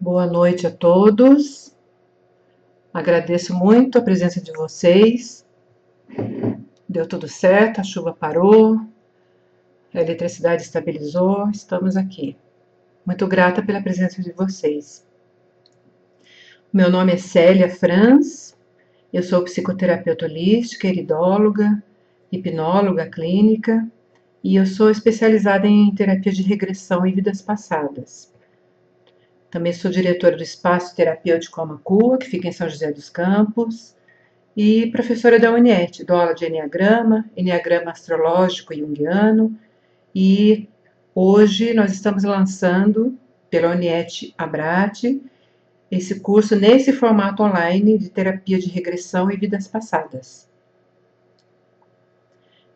Boa noite a todos. Agradeço muito a presença de vocês. Deu tudo certo, a chuva parou, a eletricidade estabilizou, estamos aqui. Muito grata pela presença de vocês. Meu nome é Célia Franz, eu sou psicoterapeuta holística, iridóloga, hipnóloga clínica e eu sou especializada em terapia de regressão e vidas passadas. Também sou diretora do Espaço Terapêutico Alma-Cua, que fica em São José dos Campos, e professora da UniET, dou aula de Enneagrama astrológico junguiano, e hoje nós estamos lançando, pela UniET Abrate, esse curso nesse formato online de terapia de regressão e vidas passadas.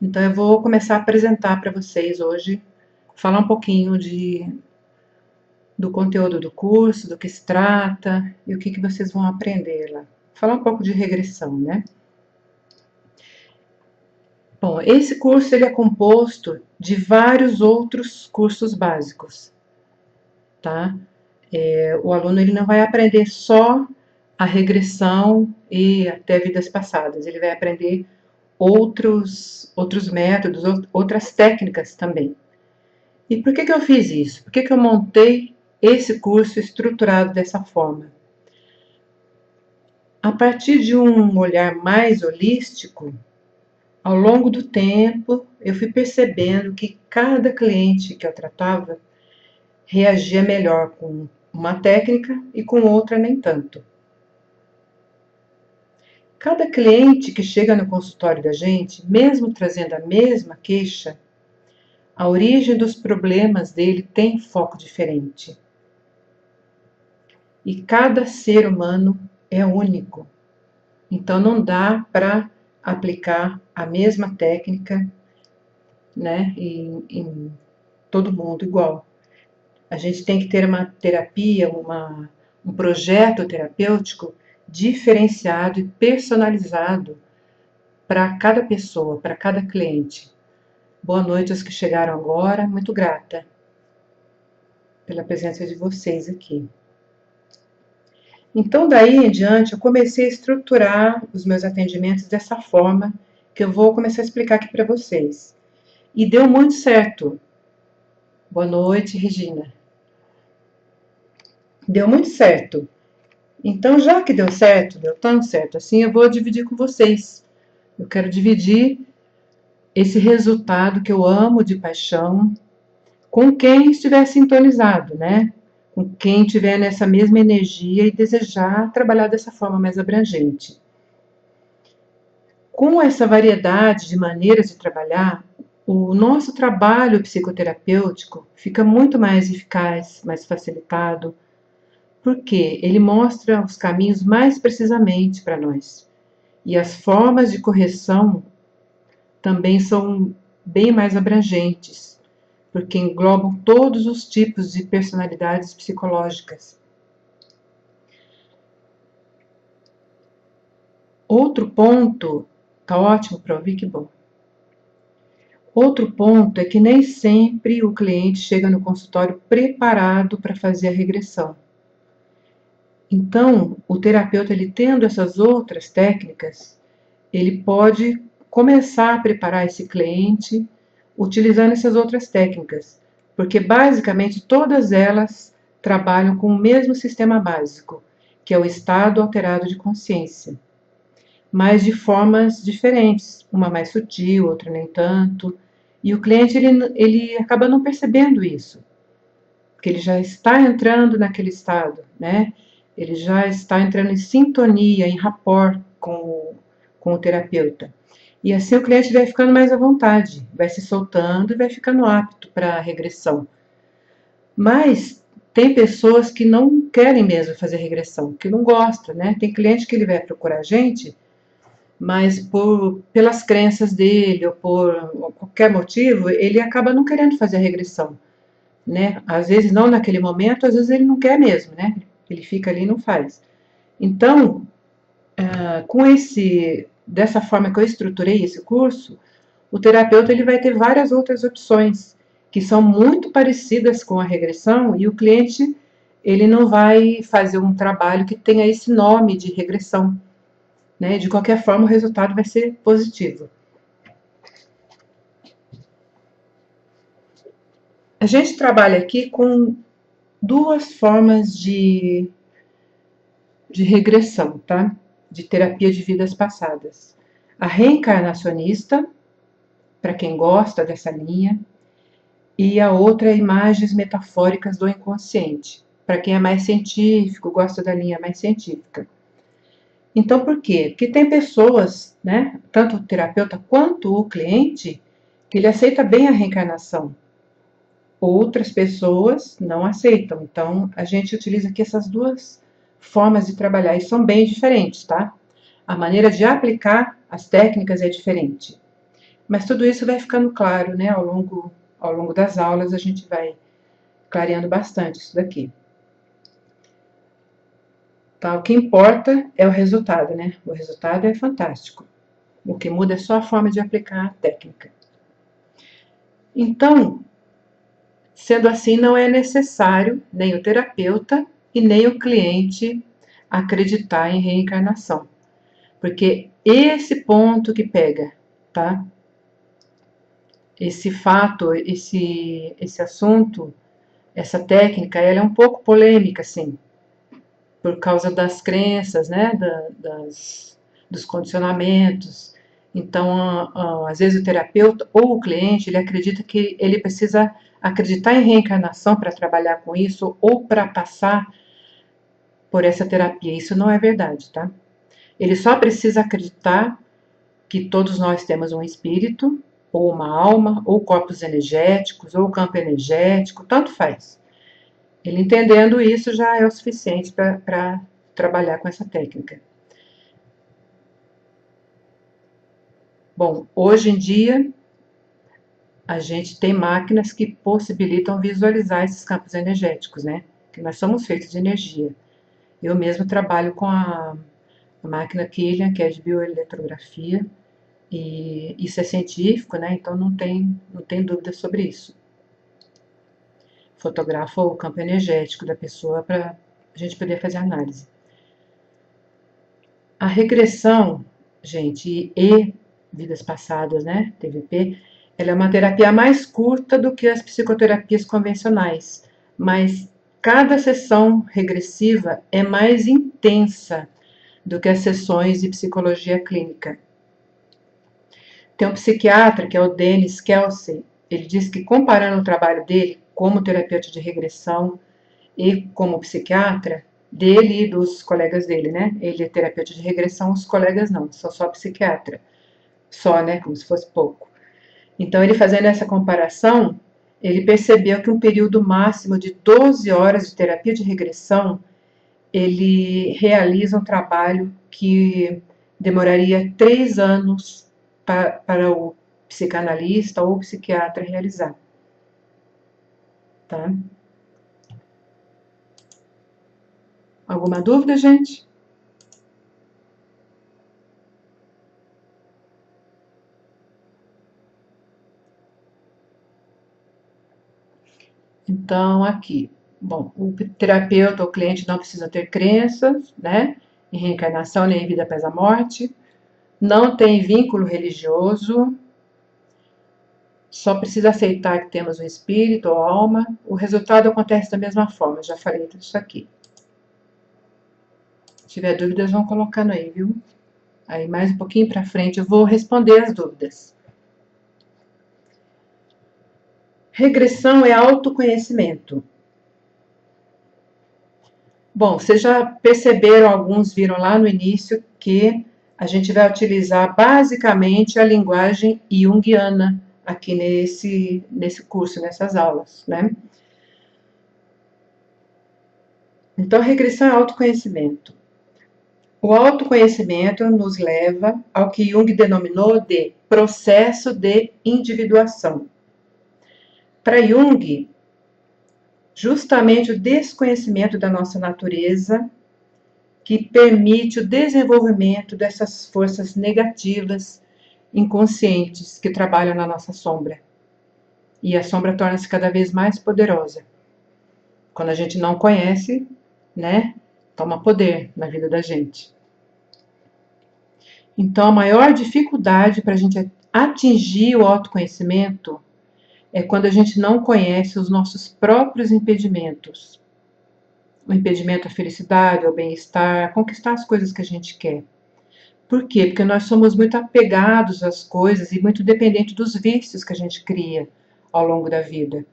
Então eu vou começar a apresentar para vocês hoje, falar um pouquinho do conteúdo do curso, do que se trata e o que vocês vão aprender lá. Falar um pouco de regressão, né? Bom, esse curso ele é composto de vários outros cursos básicos, tá? O aluno ele não vai aprender só a regressão e até vidas passadas, ele vai aprender outros métodos, outras técnicas também. E por que eu fiz isso? Por que eu montei esse curso estruturado dessa forma? A partir de um olhar mais holístico, ao longo do tempo, eu fui percebendo que cada cliente que eu tratava reagia melhor com uma técnica e com outra nem tanto. Cada cliente que chega no consultório da gente, mesmo trazendo a mesma queixa, a origem dos problemas dele tem foco diferente. E cada ser humano é único. Então não dá para aplicar a mesma técnica, né, em todo mundo igual. A gente tem que ter uma terapia, um projeto terapêutico diferenciado e personalizado para cada pessoa, para cada cliente. Boa noite aos que chegaram agora, muito grata pela presença de vocês aqui. Então, daí em diante, eu comecei a estruturar os meus atendimentos dessa forma que eu vou começar a explicar aqui para vocês. E deu muito certo. Boa noite, Regina. Deu muito certo. Então, já que deu certo, deu tão certo assim, eu vou dividir com vocês. Eu quero dividir esse resultado que eu amo de paixão com quem estiver sintonizado, né? Com quem estiver nessa mesma energia e desejar trabalhar dessa forma mais abrangente. Com essa variedade de maneiras de trabalhar, o nosso trabalho psicoterapêutico fica muito mais eficaz, mais facilitado, porque ele mostra os caminhos mais precisamente para nós. E as formas de correção também são bem mais abrangentes, porque englobam todos os tipos de personalidades psicológicas. Outro ponto, tá ótimo para ouvir, que bom. Outro ponto é que nem sempre o cliente chega no consultório preparado para fazer a regressão. Então, o terapeuta, ele tendo essas outras técnicas, ele pode começar a preparar esse cliente utilizando essas outras técnicas, porque basicamente todas elas trabalham com o mesmo sistema básico, que é o estado alterado de consciência, mas de formas diferentes, uma mais sutil, outra nem tanto, e o cliente ele acaba não percebendo isso, porque ele já está entrando naquele estado, né? Ele já está entrando em sintonia, em rapport com o terapeuta. E assim o cliente vai ficando mais à vontade, vai se soltando e vai ficando apto para a regressão. Mas tem pessoas que não querem mesmo fazer regressão, que não gostam, né? Tem cliente que ele vai procurar a gente, mas pelas crenças dele ou por qualquer motivo, ele acaba não querendo fazer a regressão, né? Às vezes não naquele momento, às vezes ele não quer mesmo, né? Ele fica ali e não faz. Então, dessa forma que eu estruturei esse curso, o terapeuta ele vai ter várias outras opções que são muito parecidas com a regressão e o cliente ele não vai fazer um trabalho que tenha esse nome de regressão, né? De qualquer forma, o resultado vai ser positivo. A gente trabalha aqui com duas formas de regressão, tá? De terapia de vidas passadas. A reencarnacionista, para quem gosta dessa linha, e a outra é imagens metafóricas do inconsciente, para quem é mais científico, gosta da linha mais científica. Então, por quê? Porque tem pessoas, né, tanto o terapeuta quanto o cliente, que ele aceita bem a reencarnação. Outras pessoas não aceitam. Então, a gente utiliza aqui essas duas formas de trabalhar e são bem diferentes, tá? A maneira de aplicar as técnicas é diferente. Mas tudo isso vai ficando claro, né? Ao longo das aulas a gente vai clareando bastante isso daqui. Tá? O que importa é o resultado, né? O resultado é fantástico. O que muda é só a forma de aplicar a técnica. Então, sendo assim, não é necessário nem o terapeuta e nem o cliente acreditar em reencarnação. Porque esse ponto que pega, tá? Esse fato, esse assunto, essa técnica, ela é um pouco polêmica, assim, por causa das crenças, né, dos condicionamentos. Então, às vezes o terapeuta ou o cliente, ele acredita que ele precisa acreditar em reencarnação para trabalhar com isso ou para passar por essa terapia. Isso não é verdade, tá? Ele só precisa acreditar que todos nós temos um espírito, ou uma alma, ou corpos energéticos, ou campo energético, tanto faz. Ele entendendo isso já é o suficiente para trabalhar com essa técnica. Bom, hoje em dia, a gente tem máquinas que possibilitam visualizar esses campos energéticos, né? Que nós somos feitos de energia. Eu mesmo trabalho com a máquina Killian, que é de bioeletrografia, e isso é científico, né? Então não tem dúvida sobre isso. Fotografa o campo energético da pessoa para a gente poder fazer análise. A regressão, gente, e vidas passadas, né? TVP, ela é uma terapia mais curta do que as psicoterapias convencionais, mas cada sessão regressiva é mais intensa do que as sessões de psicologia clínica. Tem um psiquiatra, que é o Dennis Kelsey, ele diz que comparando o trabalho dele como terapeuta de regressão e como psiquiatra, dele e dos colegas dele, né? Ele é terapeuta de regressão, os colegas não, só psiquiatra. Só, né? Como se fosse pouco. Então, ele fazendo essa comparação, ele percebeu que um período máximo de 12 horas de terapia de regressão, ele realiza um trabalho que demoraria 3 anos para o psicanalista ou psiquiatra realizar. Tá? Alguma dúvida, gente? Então, aqui, bom, o terapeuta ou cliente não precisa ter crenças, né, em reencarnação nem em vida após a morte, não tem vínculo religioso, só precisa aceitar que temos um espírito ou alma, o resultado acontece da mesma forma, já falei tudo isso aqui. Se tiver dúvidas, vão colocando aí, viu? Aí mais um pouquinho para frente eu vou responder as dúvidas. Regressão é autoconhecimento. Bom, vocês já perceberam, alguns viram lá no início, que a gente vai utilizar basicamente a linguagem junguiana aqui nesse curso, nessas aulas, né? Então, regressão é autoconhecimento. O autoconhecimento nos leva ao que Jung denominou de processo de individuação. Para Jung, justamente o desconhecimento da nossa natureza que permite o desenvolvimento dessas forças negativas inconscientes que trabalham na nossa sombra. E a sombra torna-se cada vez mais poderosa. Quando a gente não conhece, né, toma poder na vida da gente. Então, a maior dificuldade para a gente atingir o autoconhecimento é quando a gente não conhece os nossos próprios impedimentos. O impedimento à felicidade, ao bem-estar, conquistar as coisas que a gente quer. Por quê? Porque nós somos muito apegados às coisas e muito dependentes dos vícios que a gente cria ao longo da vida.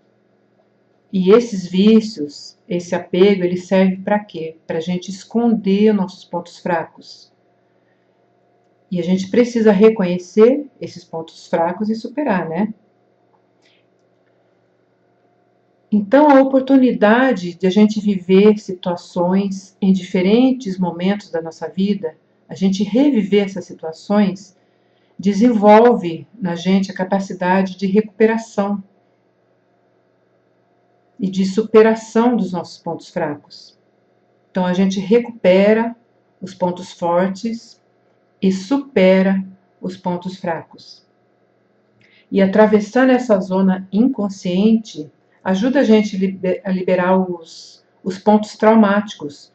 E esses vícios, esse apego, ele serve para quê? Para a gente esconder nossos pontos fracos. E a gente precisa reconhecer esses pontos fracos e superar, né? Então, a oportunidade de a gente viver situações em diferentes momentos da nossa vida, a gente reviver essas situações, desenvolve na gente a capacidade de recuperação e de superação dos nossos pontos fracos. Então, a gente recupera os pontos fortes e supera os pontos fracos. E atravessando essa zona inconsciente, ajuda a gente a liberar os pontos traumáticos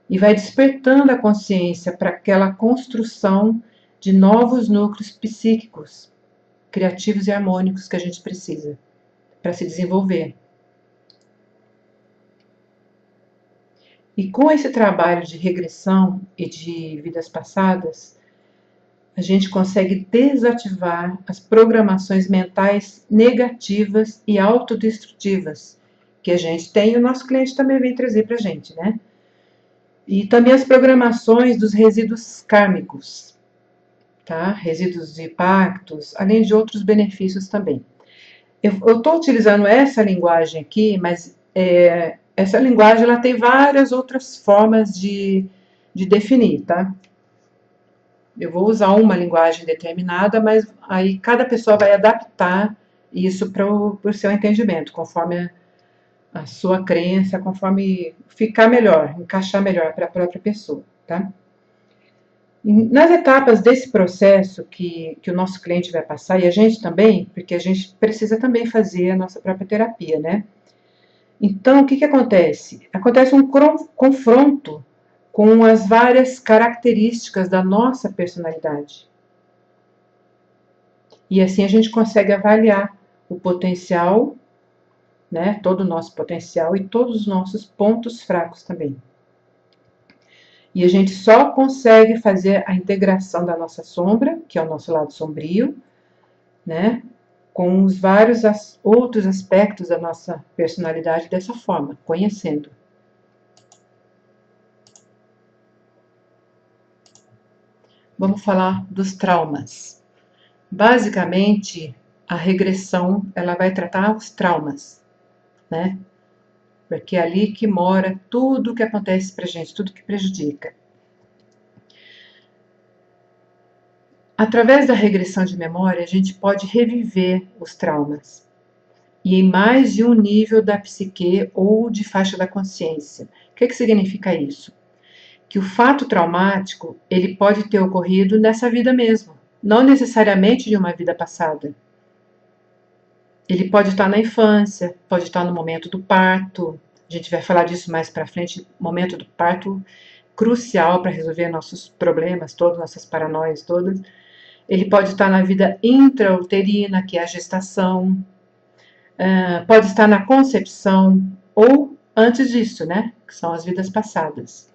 e vai despertando a consciência para aquela construção de novos núcleos psíquicos, criativos e harmônicos que a gente precisa para se desenvolver. E com esse trabalho de regressão e de vidas passadas, a gente consegue desativar as programações mentais negativas e autodestrutivas que a gente tem e o nosso cliente também vem trazer para a gente, né? E também as programações dos resíduos kármicos, tá? Resíduos de pactos, além de outros benefícios também. Eu estou utilizando essa linguagem aqui, mas essa linguagem ela tem várias outras formas de definir, tá? Eu vou usar uma linguagem determinada, mas aí cada pessoa vai adaptar isso para o seu entendimento, conforme a sua crença, conforme ficar melhor, encaixar melhor para a própria pessoa, tá? Nas etapas desse processo que o nosso cliente vai passar, e a gente também, porque a gente precisa também fazer a nossa própria terapia, né? Então, o que acontece? Acontece um confronto com as várias características da nossa personalidade. E assim a gente consegue avaliar o potencial, né, todo o nosso potencial e todos os nossos pontos fracos também. E a gente só consegue fazer a integração da nossa sombra, que é o nosso lado sombrio, né, com os vários outros aspectos da nossa personalidade dessa forma, conhecendo. Vamos falar dos traumas. Basicamente, a regressão ela vai tratar os traumas, né? Porque é ali que mora tudo que acontece pra gente, tudo que prejudica. Através da regressão de memória, a gente pode reviver os traumas. E em mais de um nível da psique ou de faixa da consciência. O que significa isso? Que o fato traumático, ele pode ter ocorrido nessa vida mesmo, não necessariamente de uma vida passada. Ele pode estar na infância, pode estar no momento do parto. A gente vai falar disso mais para frente. Momento do parto crucial para resolver nossos problemas todos, nossas paranoias todas. Ele pode estar na vida intrauterina, que é a gestação. Pode estar na concepção ou antes disso, né? Que são as vidas passadas.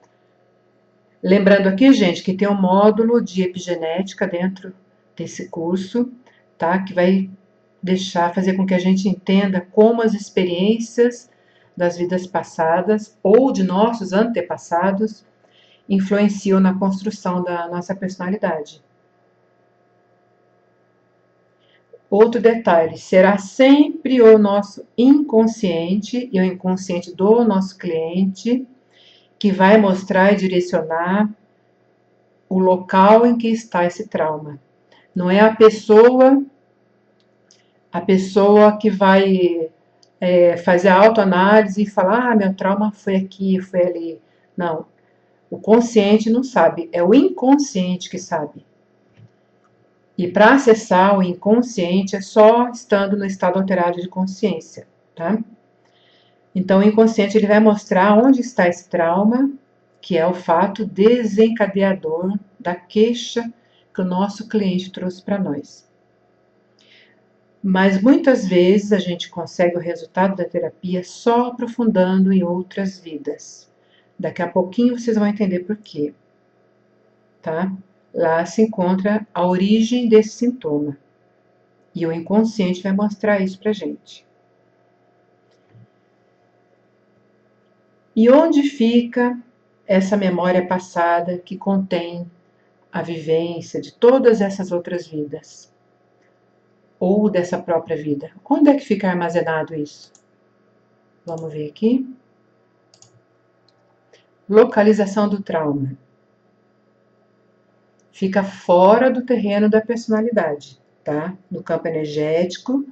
Lembrando aqui, gente, que tem um módulo de epigenética dentro desse curso, tá? Que vai fazer com que a gente entenda como as experiências das vidas passadas ou de nossos antepassados influenciam na construção da nossa personalidade. Outro detalhe, será sempre o nosso inconsciente e o inconsciente do nosso cliente que vai mostrar e direcionar o local em que está esse trauma. Não é a pessoa que vai fazer a autoanálise e falar, meu trauma foi aqui, foi ali. Não, o consciente não sabe, é o inconsciente que sabe. E para acessar o inconsciente é só estando no estado alterado de consciência, tá? Então, o inconsciente ele vai mostrar onde está esse trauma, que é o fato desencadeador da queixa que o nosso cliente trouxe para nós. Mas muitas vezes a gente consegue o resultado da terapia só aprofundando em outras vidas. Daqui a pouquinho vocês vão entender por quê, tá? Lá se encontra a origem desse sintoma. E o inconsciente vai mostrar isso pra gente. E onde fica essa memória passada que contém a vivência de todas essas outras vidas? Ou dessa própria vida? Onde é que fica armazenado isso? Vamos ver aqui. Localização do trauma. Fica fora do terreno da personalidade, tá? No campo energético,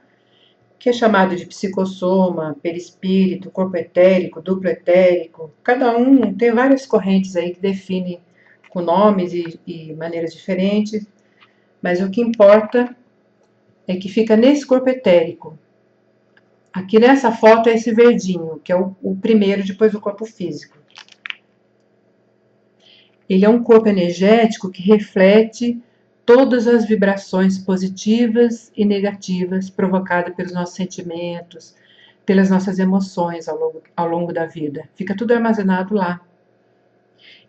que é chamado de psicossoma, perispírito, corpo etérico, duplo etérico. Cada um tem várias correntes aí que definem com nomes e maneiras diferentes, mas o que importa é que fica nesse corpo etérico. Aqui nessa foto é esse verdinho, que é o primeiro depois do corpo físico. Ele é um corpo energético que reflete todas as vibrações positivas e negativas provocadas pelos nossos sentimentos, pelas nossas emoções ao longo da vida. Fica tudo armazenado lá.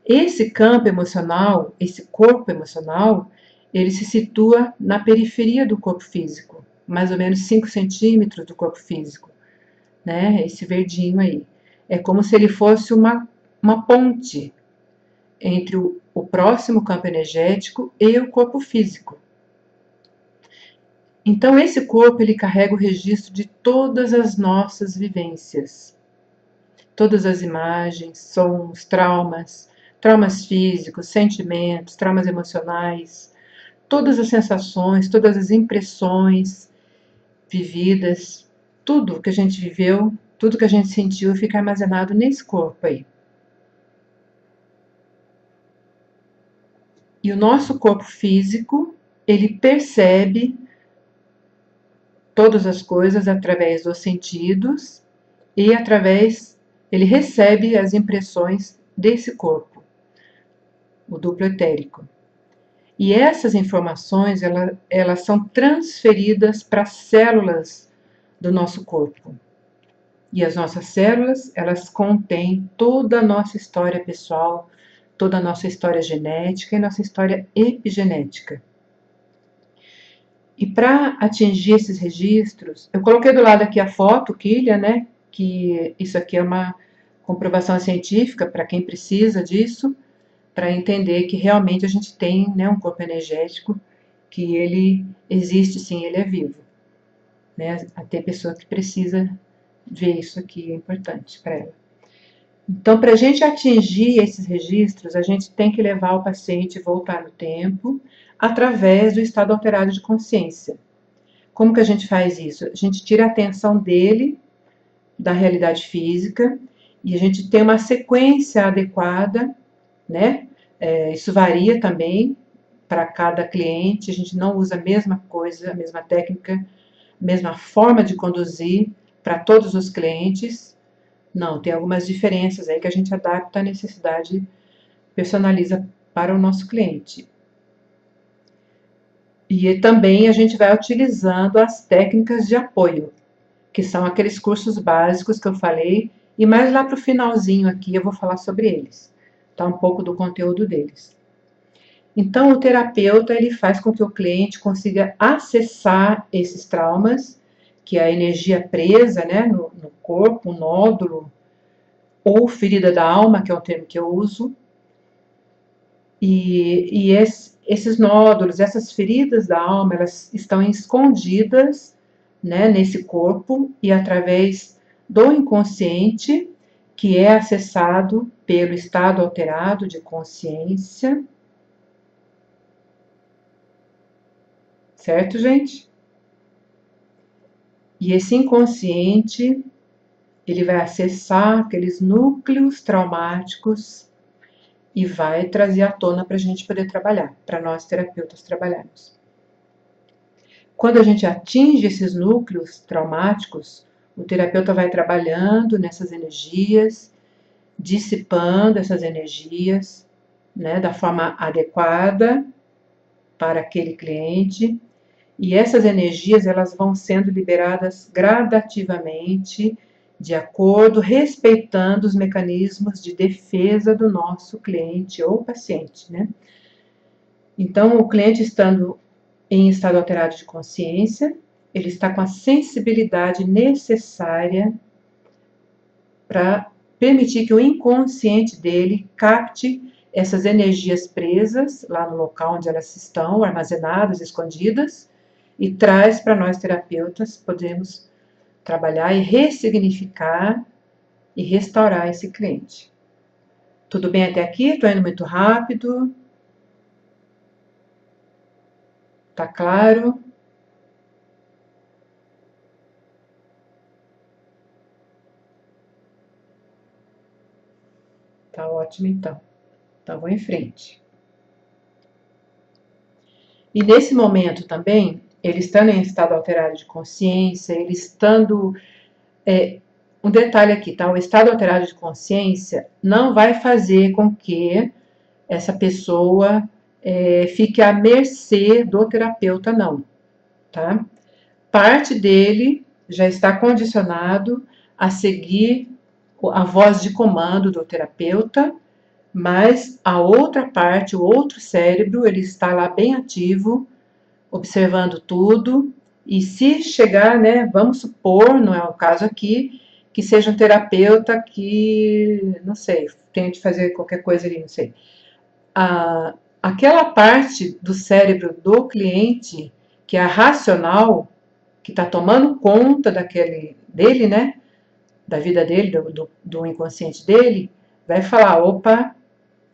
Esse campo emocional, esse corpo emocional, ele se situa na periferia do corpo físico, mais ou menos 5 centímetros do corpo físico, né? Esse verdinho aí. É como se ele fosse uma ponte entre o próximo campo energético e o corpo físico. Então, esse corpo, ele carrega o registro de todas as nossas vivências. Todas as imagens, sons, traumas físicos, sentimentos, traumas emocionais, todas as sensações, todas as impressões vividas, tudo que a gente viveu, tudo que a gente sentiu fica armazenado nesse corpo aí. E o nosso corpo físico, ele percebe todas as coisas através dos sentidos e ele recebe as impressões desse corpo, o duplo etérico. E essas informações, elas são transferidas para as células do nosso corpo. E as nossas células, elas contêm toda a nossa história pessoal, toda a nossa história genética e nossa história epigenética. E para atingir esses registros, eu coloquei do lado aqui a foto, Killian, né? Que isso aqui é uma comprovação científica para quem precisa disso, para entender que realmente a gente tem, né, um corpo energético, que ele existe sim, ele é vivo. Né? Até pessoa que precisa ver isso aqui, é importante para ela. Então, para a gente atingir esses registros, a gente tem que levar o paciente a voltar no tempo através do estado alterado de consciência. Como que a gente faz isso? A gente tira a atenção dele da realidade física e a gente tem uma sequência adequada, né? Isso varia também para cada cliente, a gente não usa a mesma coisa, a mesma técnica, a mesma forma de conduzir para todos os clientes. Não, tem algumas diferenças aí que a gente adapta à necessidade, personaliza para o nosso cliente. E também a gente vai utilizando as técnicas de apoio, que são aqueles cursos básicos que eu falei, e mais lá para o finalzinho aqui eu vou falar sobre eles, tá? Um pouco do conteúdo deles. Então, o terapeuta, ele faz com que o cliente consiga acessar esses traumas, que é a energia presa, né, no corpo, um nódulo, ou ferida da alma, que é o termo que eu uso. E esses nódulos, essas feridas da alma, elas estão escondidas, né, nesse corpo e através do inconsciente, que é acessado pelo estado alterado de consciência. Certo, gente? E esse inconsciente, ele vai acessar aqueles núcleos traumáticos e vai trazer à tona para a gente poder trabalhar, para nós terapeutas trabalharmos. Quando a gente atinge esses núcleos traumáticos, O terapeuta vai trabalhando nessas energias, dissipando essas energias, né, da forma adequada para aquele cliente. E essas energias, elas vão sendo liberadas gradativamente, de acordo, respeitando os mecanismos de defesa do nosso cliente ou paciente, né? Então, o cliente estando em estado alterado de consciência, ele está com a sensibilidade necessária para permitir que o inconsciente dele capte essas energias presas lá no local onde elas estão, armazenadas, escondidas, e traz para nós terapeutas, podemos trabalhar e ressignificar e restaurar esse cliente. Tudo bem até aqui? Estou indo muito rápido? Tá claro? Tá ótimo então. Então vou em frente. E nesse momento também, ele estando em estado alterado de consciência, ele estando... um detalhe aqui, tá? O estado alterado de consciência não vai fazer com que essa pessoa fique à mercê do terapeuta, não, tá? Parte dele já está condicionado a seguir a voz de comando do terapeuta, mas a outra parte, o outro cérebro, ele está lá bem ativo, observando tudo, e se chegar, né, vamos supor, não é o caso aqui, que seja um terapeuta que, não sei, tente fazer qualquer coisa ali, não sei. Aquela parte do cérebro do cliente, que é a racional, que está tomando conta dele, né, da vida dele, do inconsciente dele, vai falar, opa,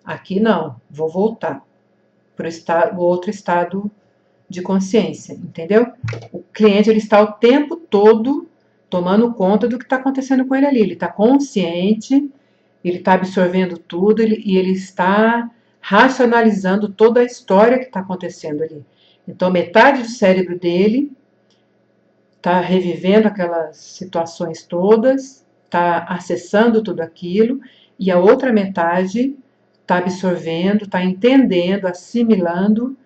aqui não, vou voltar para o outro estado de consciência, entendeu? O cliente, ele está o tempo todo tomando conta do que está acontecendo com ele ali. Ele está consciente, ele está absorvendo tudo e ele está racionalizando toda a história que está acontecendo ali. Então, metade do cérebro dele está revivendo aquelas situações todas, está acessando tudo aquilo, e a outra metade está absorvendo, está entendendo, assimilando,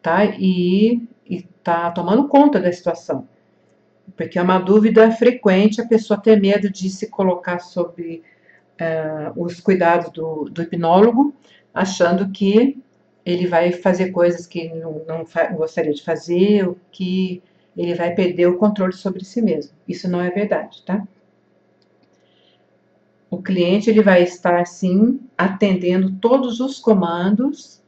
tá? E está tomando conta da situação. Porque é uma dúvida frequente a pessoa ter medo de se colocar sob os cuidados do hipnólogo, achando que ele vai fazer coisas que não gostaria de fazer, ou que ele vai perder o controle sobre si mesmo. Isso não é verdade, tá? O cliente, ele vai estar, sim, atendendo todos os comandos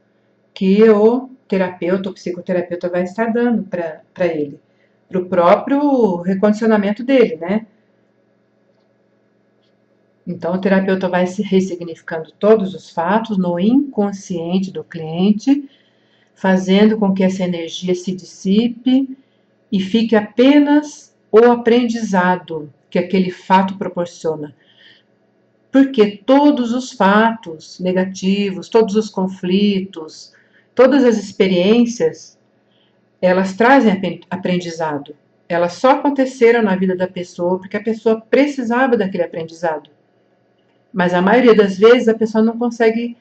que o terapeuta ou psicoterapeuta vai estar dando para ele, para o próprio recondicionamento dele, né? Então, o terapeuta vai se ressignificando todos os fatos no inconsciente do cliente, fazendo com que essa energia se dissipe e fique apenas o aprendizado que aquele fato proporciona. Porque todos os fatos negativos, todos os conflitos, todas as experiências, elas trazem aprendizado. Elas só aconteceram na vida da pessoa porque a pessoa precisava daquele aprendizado. Mas a maioria das vezes a pessoa não consegue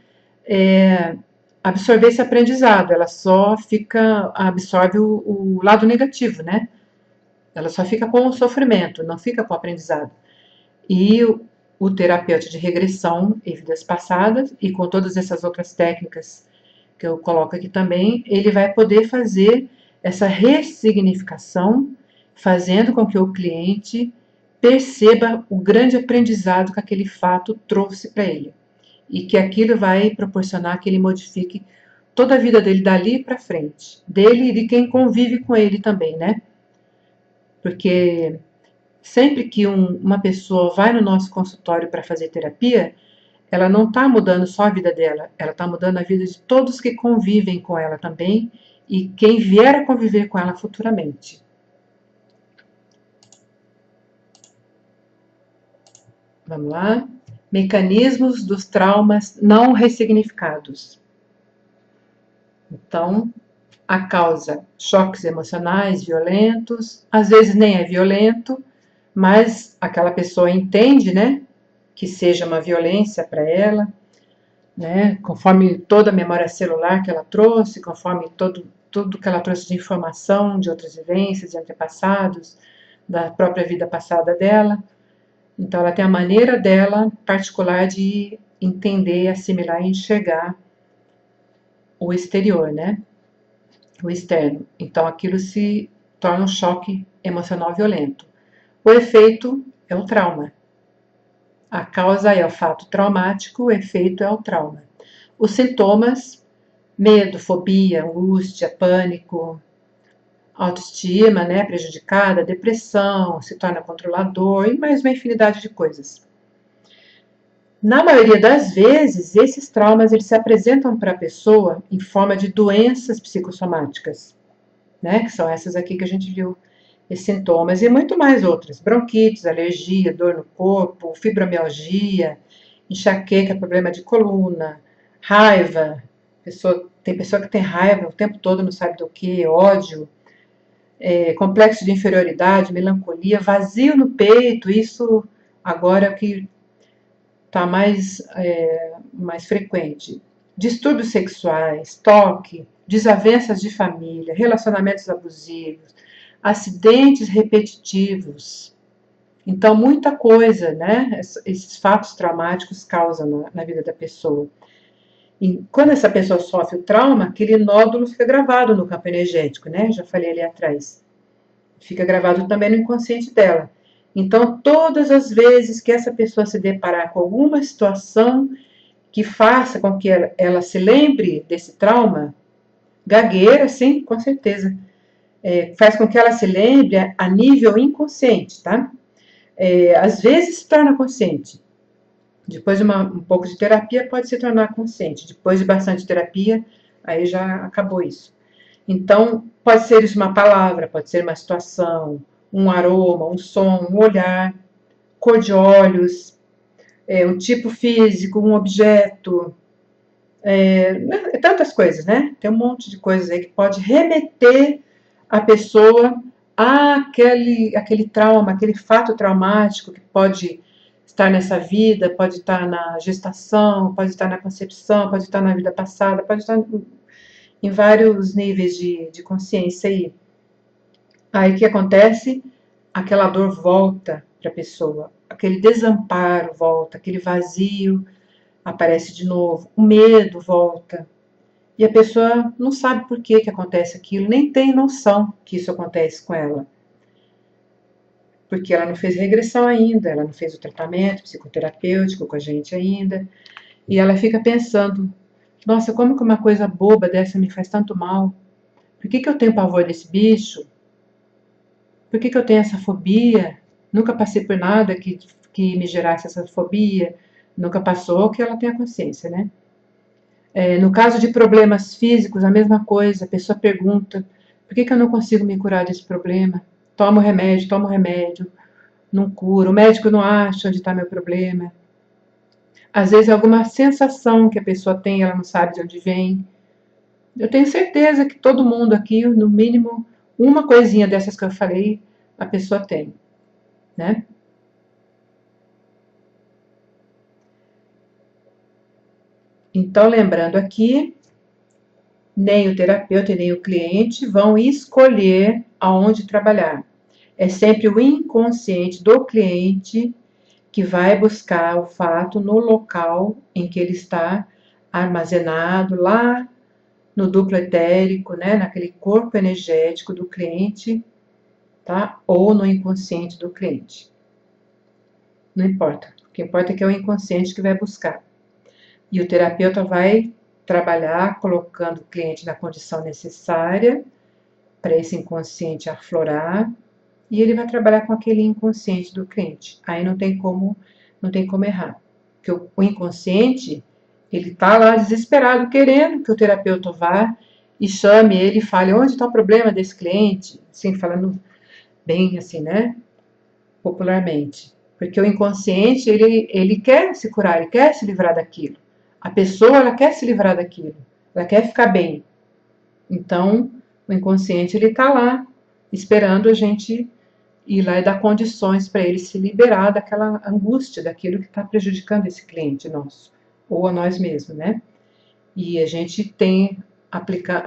absorver esse aprendizado, ela só absorve o lado negativo, né? Ela só fica com o sofrimento, não fica com o aprendizado. E o terapeuta de regressão em vidas passadas, e com todas essas outras técnicas que eu coloco aqui também, ele vai poder fazer essa ressignificação, fazendo com que o cliente perceba o grande aprendizado que aquele fato trouxe para ele. E que aquilo vai proporcionar que ele modifique toda a vida dele dali para frente. Dele e de quem convive com ele também, né? Porque sempre que uma pessoa vai no nosso consultório para fazer terapia, ela não está mudando só a vida dela, ela está mudando a vida de todos que convivem com ela também e quem vier a conviver com ela futuramente. Vamos lá? Mecanismos dos traumas não ressignificados. Então, a causa, choques emocionais violentos, às vezes nem é violento, mas aquela pessoa entende, né, que seja uma violência para ela, né, conforme toda a memória celular que ela trouxe, conforme tudo que ela trouxe de informação, de outras vivências, de antepassados, da própria vida passada dela. Então, ela tem a maneira dela particular de entender, assimilar e enxergar o exterior, né? O externo. Então, aquilo se torna um choque emocional violento. O efeito é o trauma. A causa é o fato traumático, o efeito é o trauma. Os sintomas: medo, fobia, angústia, pânico, autoestima, né, prejudicada, depressão, se torna controlador e mais uma infinidade de coisas. Na maioria das vezes, esses traumas eles se apresentam para a pessoa em forma de doenças psicossomáticas, né, que são essas aqui que a gente viu, esses sintomas e muito mais outras: bronquites, alergia, dor no corpo, fibromialgia, enxaqueca, problema de coluna, raiva. Tem pessoa que tem raiva o tempo todo, não sabe do que, ódio, complexo de inferioridade, melancolia, vazio no peito. Isso agora é o que está mais frequente. Distúrbios sexuais, toque, desavenças de família, relacionamentos abusivos, acidentes repetitivos. Então, muita coisa, né? Esses fatos traumáticos causam na vida da pessoa. E quando essa pessoa sofre o trauma, aquele nódulo fica gravado no campo energético, né? Já falei ali atrás. Fica gravado também no inconsciente dela. Então, todas as vezes que essa pessoa se deparar com alguma situação que faça com que ela se lembre desse trauma, gagueira, sim, com certeza, faz com que ela se lembre a nível inconsciente, tá? Às vezes se torna consciente. Depois de um pouco de terapia, pode se tornar consciente. Depois de bastante terapia, aí já acabou isso. Então, pode ser isso uma palavra, pode ser uma situação, um aroma, um som, um olhar, cor de olhos, um tipo físico, um objeto, tantas coisas, né? Tem um monte de coisas aí que pode remeter a pessoa àquele trauma, aquele fato traumático que pode estar nessa vida, pode estar na gestação, pode estar na concepção, pode estar na vida passada, pode estar em vários níveis de consciência aí. Aí o que acontece? Aquela dor volta para a pessoa, aquele desamparo volta, aquele vazio aparece de novo, o medo volta. E a pessoa não sabe por que acontece aquilo, nem tem noção que isso acontece com ela. Porque ela não fez regressão ainda, ela não fez o tratamento psicoterapêutico com a gente ainda. E ela fica pensando: nossa, como que uma coisa boba dessa me faz tanto mal? Por que eu tenho pavor desse bicho? Por que eu tenho essa fobia? Nunca passei por nada que me gerasse essa fobia. Nunca passou, que ela tenha consciência, né? No caso de problemas físicos, a mesma coisa. A pessoa pergunta: por que eu não consigo me curar desse problema? Tomo remédio, não cura. O médico não acha onde está meu problema. Às vezes é alguma sensação que a pessoa tem, ela não sabe de onde vem. Eu tenho certeza que todo mundo aqui, no mínimo, uma coisinha dessas que eu falei, a pessoa tem, né? Então, lembrando aqui, nem o terapeuta e nem o cliente vão escolher aonde trabalhar. É sempre o inconsciente do cliente que vai buscar o fato no local em que ele está armazenado, lá no duplo etérico, né, naquele corpo energético do cliente, tá? Ou no inconsciente do cliente. Não importa. O que importa é que é o inconsciente que vai buscar. E o terapeuta vai trabalhar colocando o cliente na condição necessária para esse inconsciente aflorar, e ele vai trabalhar com aquele inconsciente do cliente. Aí não tem como errar. Porque o inconsciente, ele está lá desesperado, querendo que o terapeuta vá e chame ele e fale onde está o problema desse cliente, assim, falando bem assim, né? Popularmente. Porque o inconsciente, ele quer se curar, ele quer se livrar daquilo. A pessoa, ela quer se livrar daquilo, ela quer ficar bem. Então, o inconsciente, ele está lá, esperando a gente ir lá e dar condições para ele se liberar daquela angústia, daquilo que está prejudicando esse cliente nosso, ou a nós mesmos, né? E a gente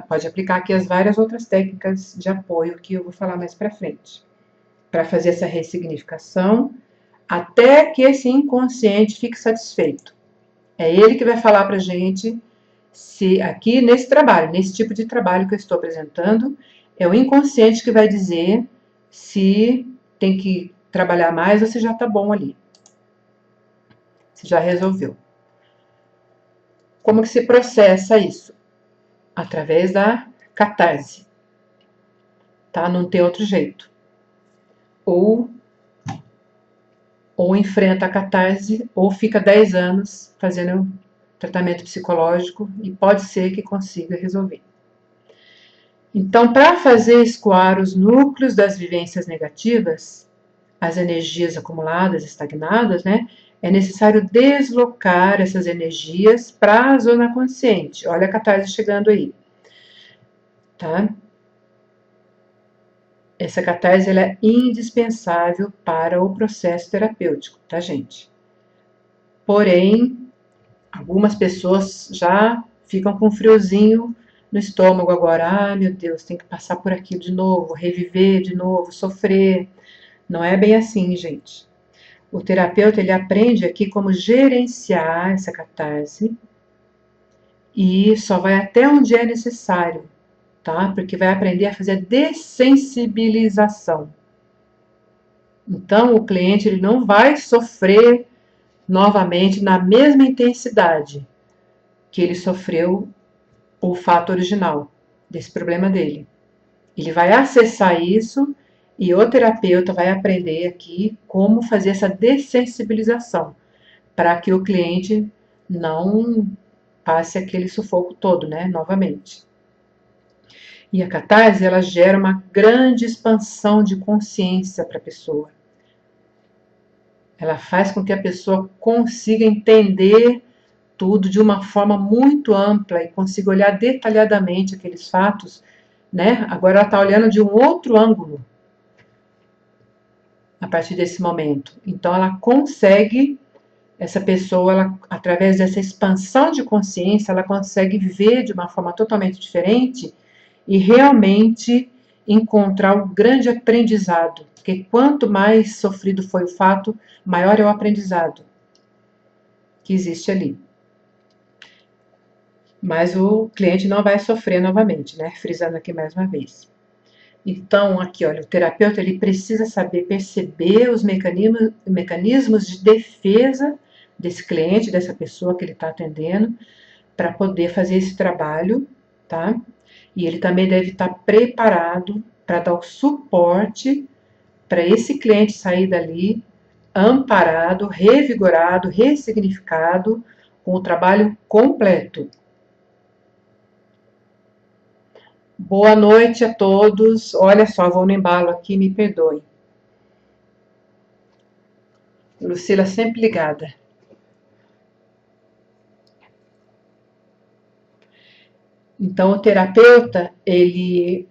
pode aplicar aqui as várias outras técnicas de apoio que eu vou falar mais para frente, para fazer essa ressignificação, até que esse inconsciente fique satisfeito. É ele que vai falar para a gente se aqui nesse trabalho, nesse tipo de trabalho que eu estou apresentando, é o inconsciente que vai dizer se tem que trabalhar mais ou se já está bom ali. Se já resolveu. Como que se processa isso? Através da catarse. Tá? Não tem outro jeito. Ou enfrenta a catarse, ou fica 10 anos fazendo tratamento psicológico e pode ser que consiga resolver. Então, para fazer escoar os núcleos das vivências negativas, as energias acumuladas, estagnadas, né, é necessário deslocar essas energias para a zona consciente. Olha a catarse chegando aí, tá? Essa catarse ela é indispensável para o processo terapêutico, tá, gente? Porém, algumas pessoas já ficam com um friozinho no estômago agora. Ah, meu Deus, tem que passar por aquilo de novo, reviver de novo, sofrer. Não é bem assim, gente. O terapeuta ele aprende aqui como gerenciar essa catarse e só vai até onde é necessário, tá? Porque vai aprender a fazer a dessensibilização. Então, o cliente ele não vai sofrer novamente na mesma intensidade que ele sofreu o fato original desse problema dele. Ele vai acessar isso e o terapeuta vai aprender aqui como fazer essa dessensibilização para que o cliente não passe aquele sufoco todo, né, novamente. E a catarse, ela gera uma grande expansão de consciência para a pessoa. Ela faz com que a pessoa consiga entender tudo de uma forma muito ampla e consiga olhar detalhadamente aqueles fatos, né? Agora ela está olhando de um outro ângulo a partir desse momento. Então ela consegue, essa pessoa, ela, através dessa expansão de consciência, ela consegue ver de uma forma totalmente diferente e realmente encontrar um grande aprendizado. Porque quanto mais sofrido foi o fato, maior é o aprendizado que existe ali. Mas o cliente não vai sofrer novamente, né? Frisando aqui mais uma vez. Então, aqui, olha, o terapeuta ele precisa saber perceber os mecanismos de defesa desse cliente, dessa pessoa que ele está atendendo, para poder fazer esse trabalho, tá? E ele também deve estar preparado para dar o suporte para esse cliente sair dali amparado, revigorado, ressignificado, com o trabalho completo. Boa noite a todos. Olha só, vou no embalo aqui, me perdoe. Lucila sempre ligada. Então, o terapeuta, ele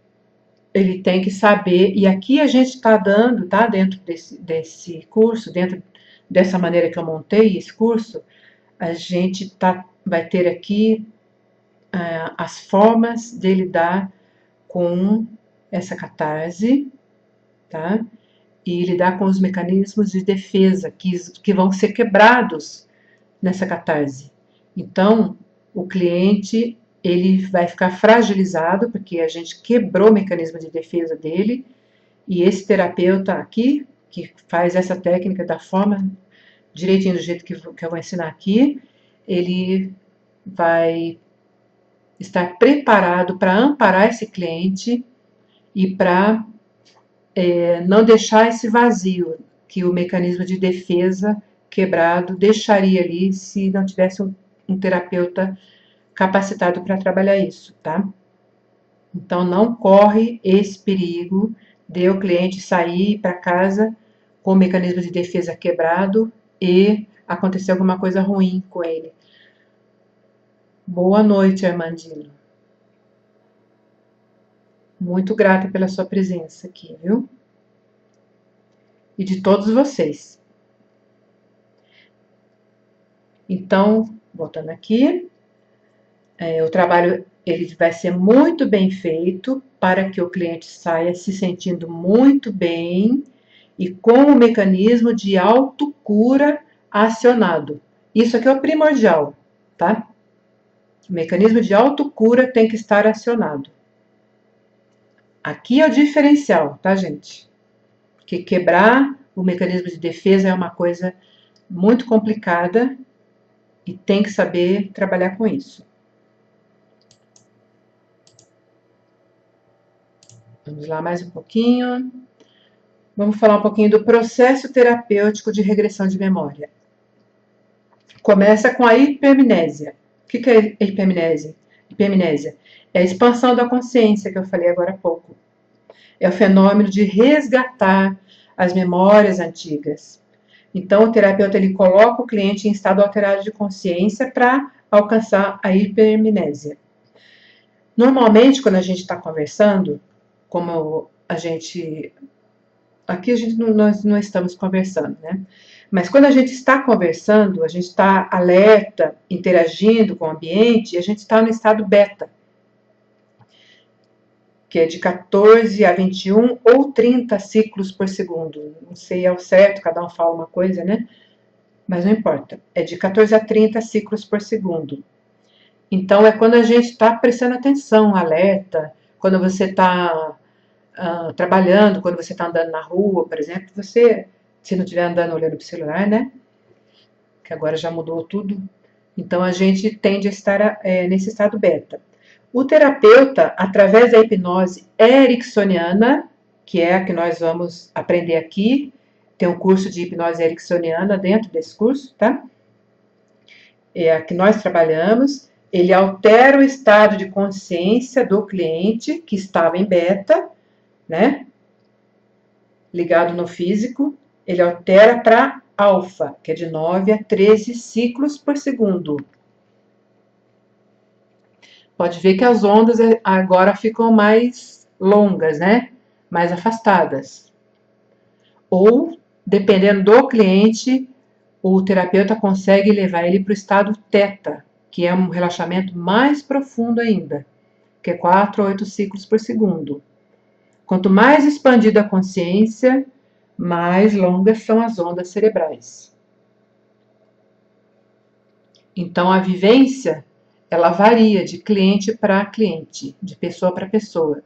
tem que saber, e aqui a gente está dando, tá, dentro desse curso, dentro dessa maneira que eu montei esse curso, a gente vai ter aqui as formas de lidar com essa catarse, tá? E lidar com os mecanismos de defesa que vão ser quebrados nessa catarse. Então, o cliente ele vai ficar fragilizado porque a gente quebrou o mecanismo de defesa dele e esse terapeuta aqui que faz essa técnica da forma direitinho do jeito que eu vou ensinar aqui, ele vai estar preparado para amparar esse cliente e para não deixar esse vazio que o mecanismo de defesa quebrado deixaria ali se não tivesse um terapeuta capacitado para trabalhar isso, tá? Então, não corre esse perigo de o cliente sair para casa com o mecanismo de defesa quebrado e acontecer alguma coisa ruim com ele. Boa noite, Armandino. Muito grata pela sua presença aqui, viu? e de todos vocês. Então, voltando aqui, o trabalho ele vai ser muito bem feito para que o cliente saia se sentindo muito bem e com o mecanismo de autocura acionado. Isso aqui é o primordial, tá? O mecanismo de autocura tem que estar acionado. Aqui é o diferencial, tá, gente? Porque quebrar o mecanismo de defesa é uma coisa muito complicada e tem que saber trabalhar com isso. Vamos lá mais um pouquinho. Vamos falar um pouquinho do processo terapêutico de regressão de memória. Começa com a hipermnésia. O que é hipermnésia? Hipermnésia é a expansão da consciência, que eu falei agora há pouco. É o fenômeno de resgatar as memórias antigas. Então, o terapeuta ele coloca o cliente em estado alterado de consciência para alcançar a hipermnésia. Normalmente, quando a gente está conversando, como a gente... Aqui nós não estamos conversando, né? Mas quando a gente está conversando, a gente está alerta, interagindo com o ambiente, e a gente está no estado beta, que é de 14 a 21 ou 30 ciclos por segundo. Não sei ao certo, cada um fala uma coisa, né? Mas não importa. É de 14 a 30 ciclos por segundo. Então, é quando a gente está prestando atenção, alerta, quando você está trabalhando, quando você está andando na rua, por exemplo, você, se não estiver andando olhando para o celular, né? Que agora já mudou tudo. Então, a gente tende a estar nesse estado beta. O terapeuta, através da hipnose ericksoniana, que é a que nós vamos aprender aqui, tem um curso de hipnose ericksoniana dentro desse curso, tá? É a que nós trabalhamos. Ele altera o estado de consciência do cliente, que estava em beta, né? Ligado no físico. Ele altera para alfa, que é de 9 a 13 ciclos por segundo. Pode ver que as ondas agora ficam mais longas, né? Mais afastadas. Ou, dependendo do cliente, o terapeuta consegue levar ele para o estado teta, que é um relaxamento mais profundo ainda, que é 4 a 8 ciclos por segundo. Quanto mais expandida a consciência, mais longas são as ondas cerebrais. Então, a vivência, ela varia de cliente para cliente, de pessoa para pessoa.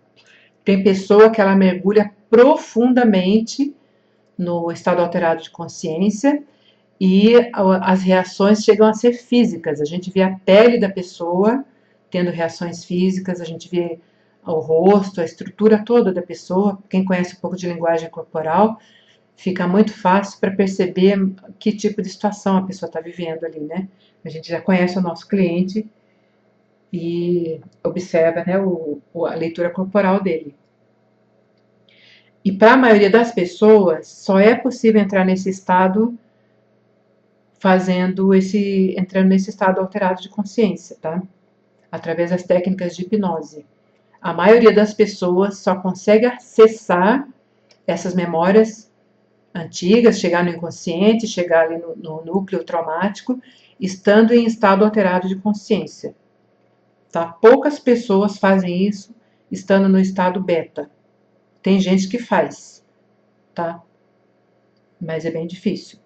Tem pessoa que ela mergulha profundamente no estado alterado de consciência e as reações chegam a ser físicas. A gente vê a pele da pessoa tendo reações físicas, a gente vê o rosto, a estrutura toda da pessoa. Quem conhece um pouco de linguagem corporal, fica muito fácil para perceber que tipo de situação a pessoa está vivendo ali, né? A gente já conhece o nosso cliente e observa, né, a leitura corporal dele. E para a maioria das pessoas, só é possível entrar nesse estado entrando nesse estado alterado de consciência, tá? Através das técnicas de hipnose. A maioria das pessoas só consegue acessar essas memórias antigas, chegar no inconsciente, chegar ali no núcleo traumático, estando em estado alterado de consciência. Tá? Poucas pessoas fazem isso estando no estado beta. Tem gente que faz, tá? Mas é bem difícil.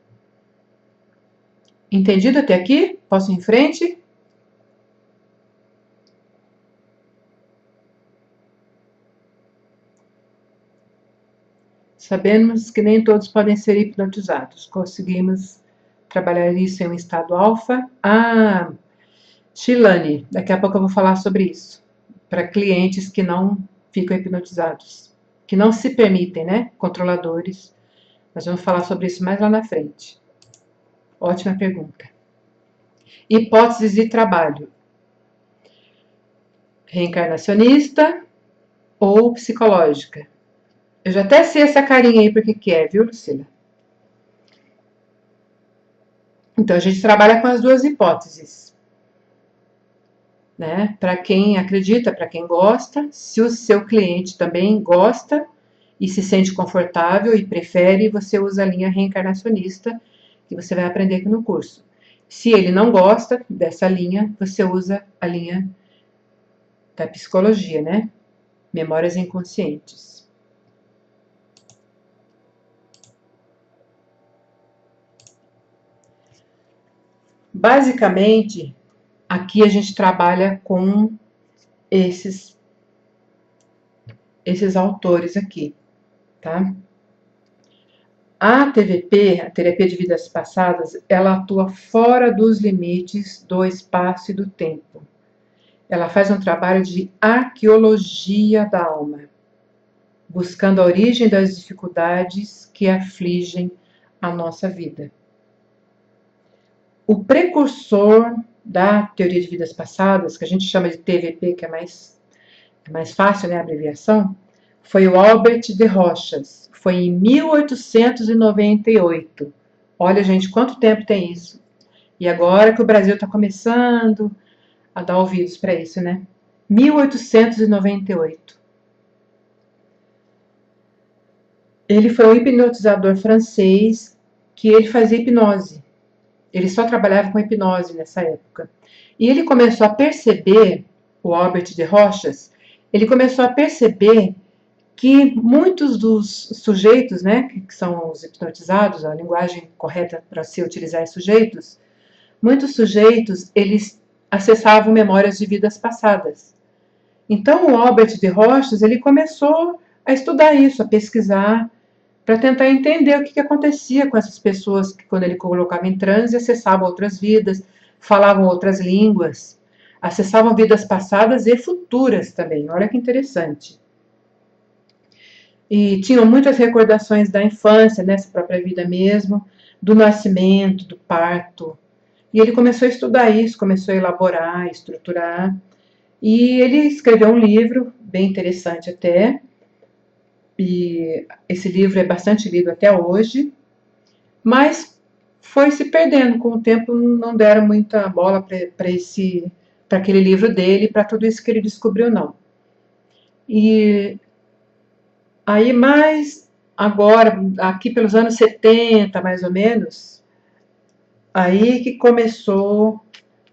Entendido até aqui? Posso ir em frente? Sabemos que nem todos podem ser hipnotizados. Conseguimos trabalhar isso em um estado alfa. Shilane, daqui a pouco eu vou falar sobre isso. Para clientes que não ficam hipnotizados, que não se permitem, né? Controladores. Nós vamos falar sobre isso mais lá na frente. Ótima pergunta. Hipóteses de trabalho. Reencarnacionista ou psicológica? Eu já até sei essa carinha aí porque que é, viu, Lucila? Então, a gente trabalha com as duas hipóteses. Né? Para quem acredita, para quem gosta, se o seu cliente também gosta, e se sente confortável e prefere, você usa a linha reencarnacionista, que você vai aprender aqui no curso. Se ele não gosta dessa linha, você usa a linha da psicologia, né? Memórias inconscientes. Basicamente, aqui a gente trabalha com esses autores aqui, tá? A TVP, a terapia de vidas passadas, ela atua fora dos limites do espaço e do tempo. Ela faz um trabalho de arqueologia da alma, buscando a origem das dificuldades que afligem a nossa vida. O precursor da teoria de vidas passadas, que a gente chama de TVP, que é mais fácil, né, a abreviação, foi o Albert de Rochas. Foi em 1898. Olha, gente, quanto tempo tem isso? E agora que o Brasil está começando a dar ouvidos para isso, né? 1898. Ele foi um hipnotizador francês que ele fazia hipnose. Ele só trabalhava com hipnose nessa época. E ele começou a perceber, o Albert de Rochas, ele começou a perceber que muitos dos sujeitos, né, que são os hipnotizados, a linguagem correta para se utilizar é sujeitos, muitos sujeitos, eles acessavam memórias de vidas passadas. Então, o Albert de Rochas, ele começou a estudar isso, a pesquisar, para tentar entender o que acontecia com essas pessoas que, quando ele colocava em transe, acessavam outras vidas, falavam outras línguas, acessavam vidas passadas e futuras também. Olha que interessante. E tinham muitas recordações da infância, nessa própria vida mesmo, do nascimento, do parto. E ele começou a estudar isso, começou a elaborar, estruturar. E ele escreveu um livro, bem interessante até, e esse livro é bastante lido até hoje, mas foi se perdendo com o tempo, não deram muita bola para aquele livro dele, para tudo isso que ele descobriu, não. E aí, mais agora, aqui pelos anos 70, mais ou menos, aí que começou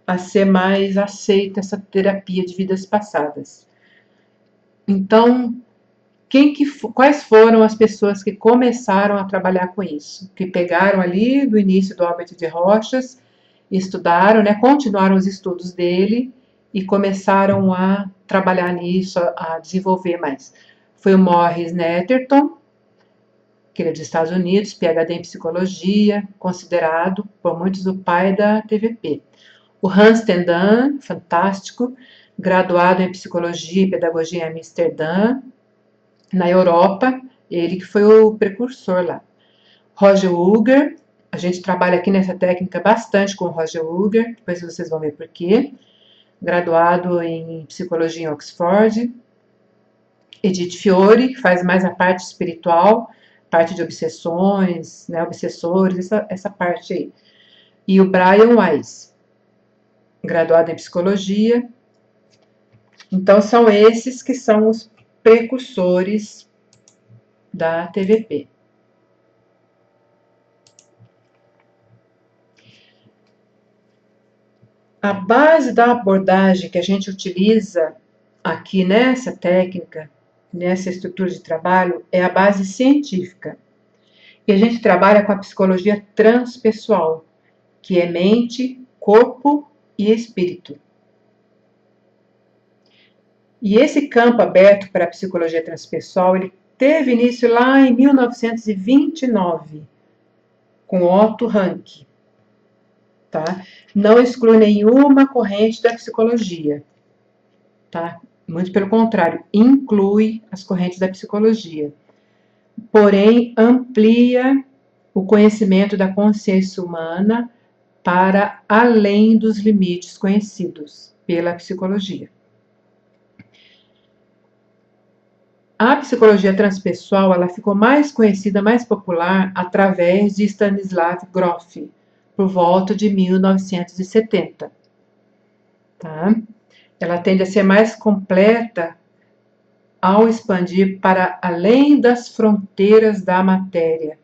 a ser mais aceita essa terapia de vidas passadas. Então, quais foram as pessoas que começaram a trabalhar com isso? Que pegaram ali do início do Albert de Rochas, estudaram, né, continuaram os estudos dele e começaram a trabalhar nisso, a desenvolver mais. Foi o Morris Netterton, que ele é dos Estados Unidos, PhD em psicologia, considerado por muitos o pai da TVP. O Hans Tendan, fantástico, graduado em psicologia e pedagogia em Amsterdã, na Europa, ele que foi o precursor lá. Roger Uger, a gente trabalha aqui nessa técnica bastante com o Roger Uger, depois vocês vão ver por quê. Graduado em psicologia em Oxford. Edith Fiore, que faz mais a parte espiritual, parte de obsessões, né, obsessores, essa parte aí. E o Brian Weiss, graduado em psicologia. Então, são esses que são os precursores da TVP. A base da abordagem que a gente utiliza aqui nessa técnica, nessa estrutura de trabalho, é a base científica. E a gente trabalha com a psicologia transpessoal, que é mente, corpo e espírito. E esse campo aberto para a psicologia transpessoal, ele teve início lá em 1929, com Otto Rank. Tá? Não exclui nenhuma corrente da psicologia. Tá? Muito pelo contrário, inclui as correntes da psicologia. Porém, amplia o conhecimento da consciência humana para além dos limites conhecidos pela psicologia. A psicologia transpessoal ela ficou mais conhecida, mais popular, através de Stanislav Grof, por volta de 1970. Tá? Ela tende a ser mais completa ao expandir para além das fronteiras da matéria,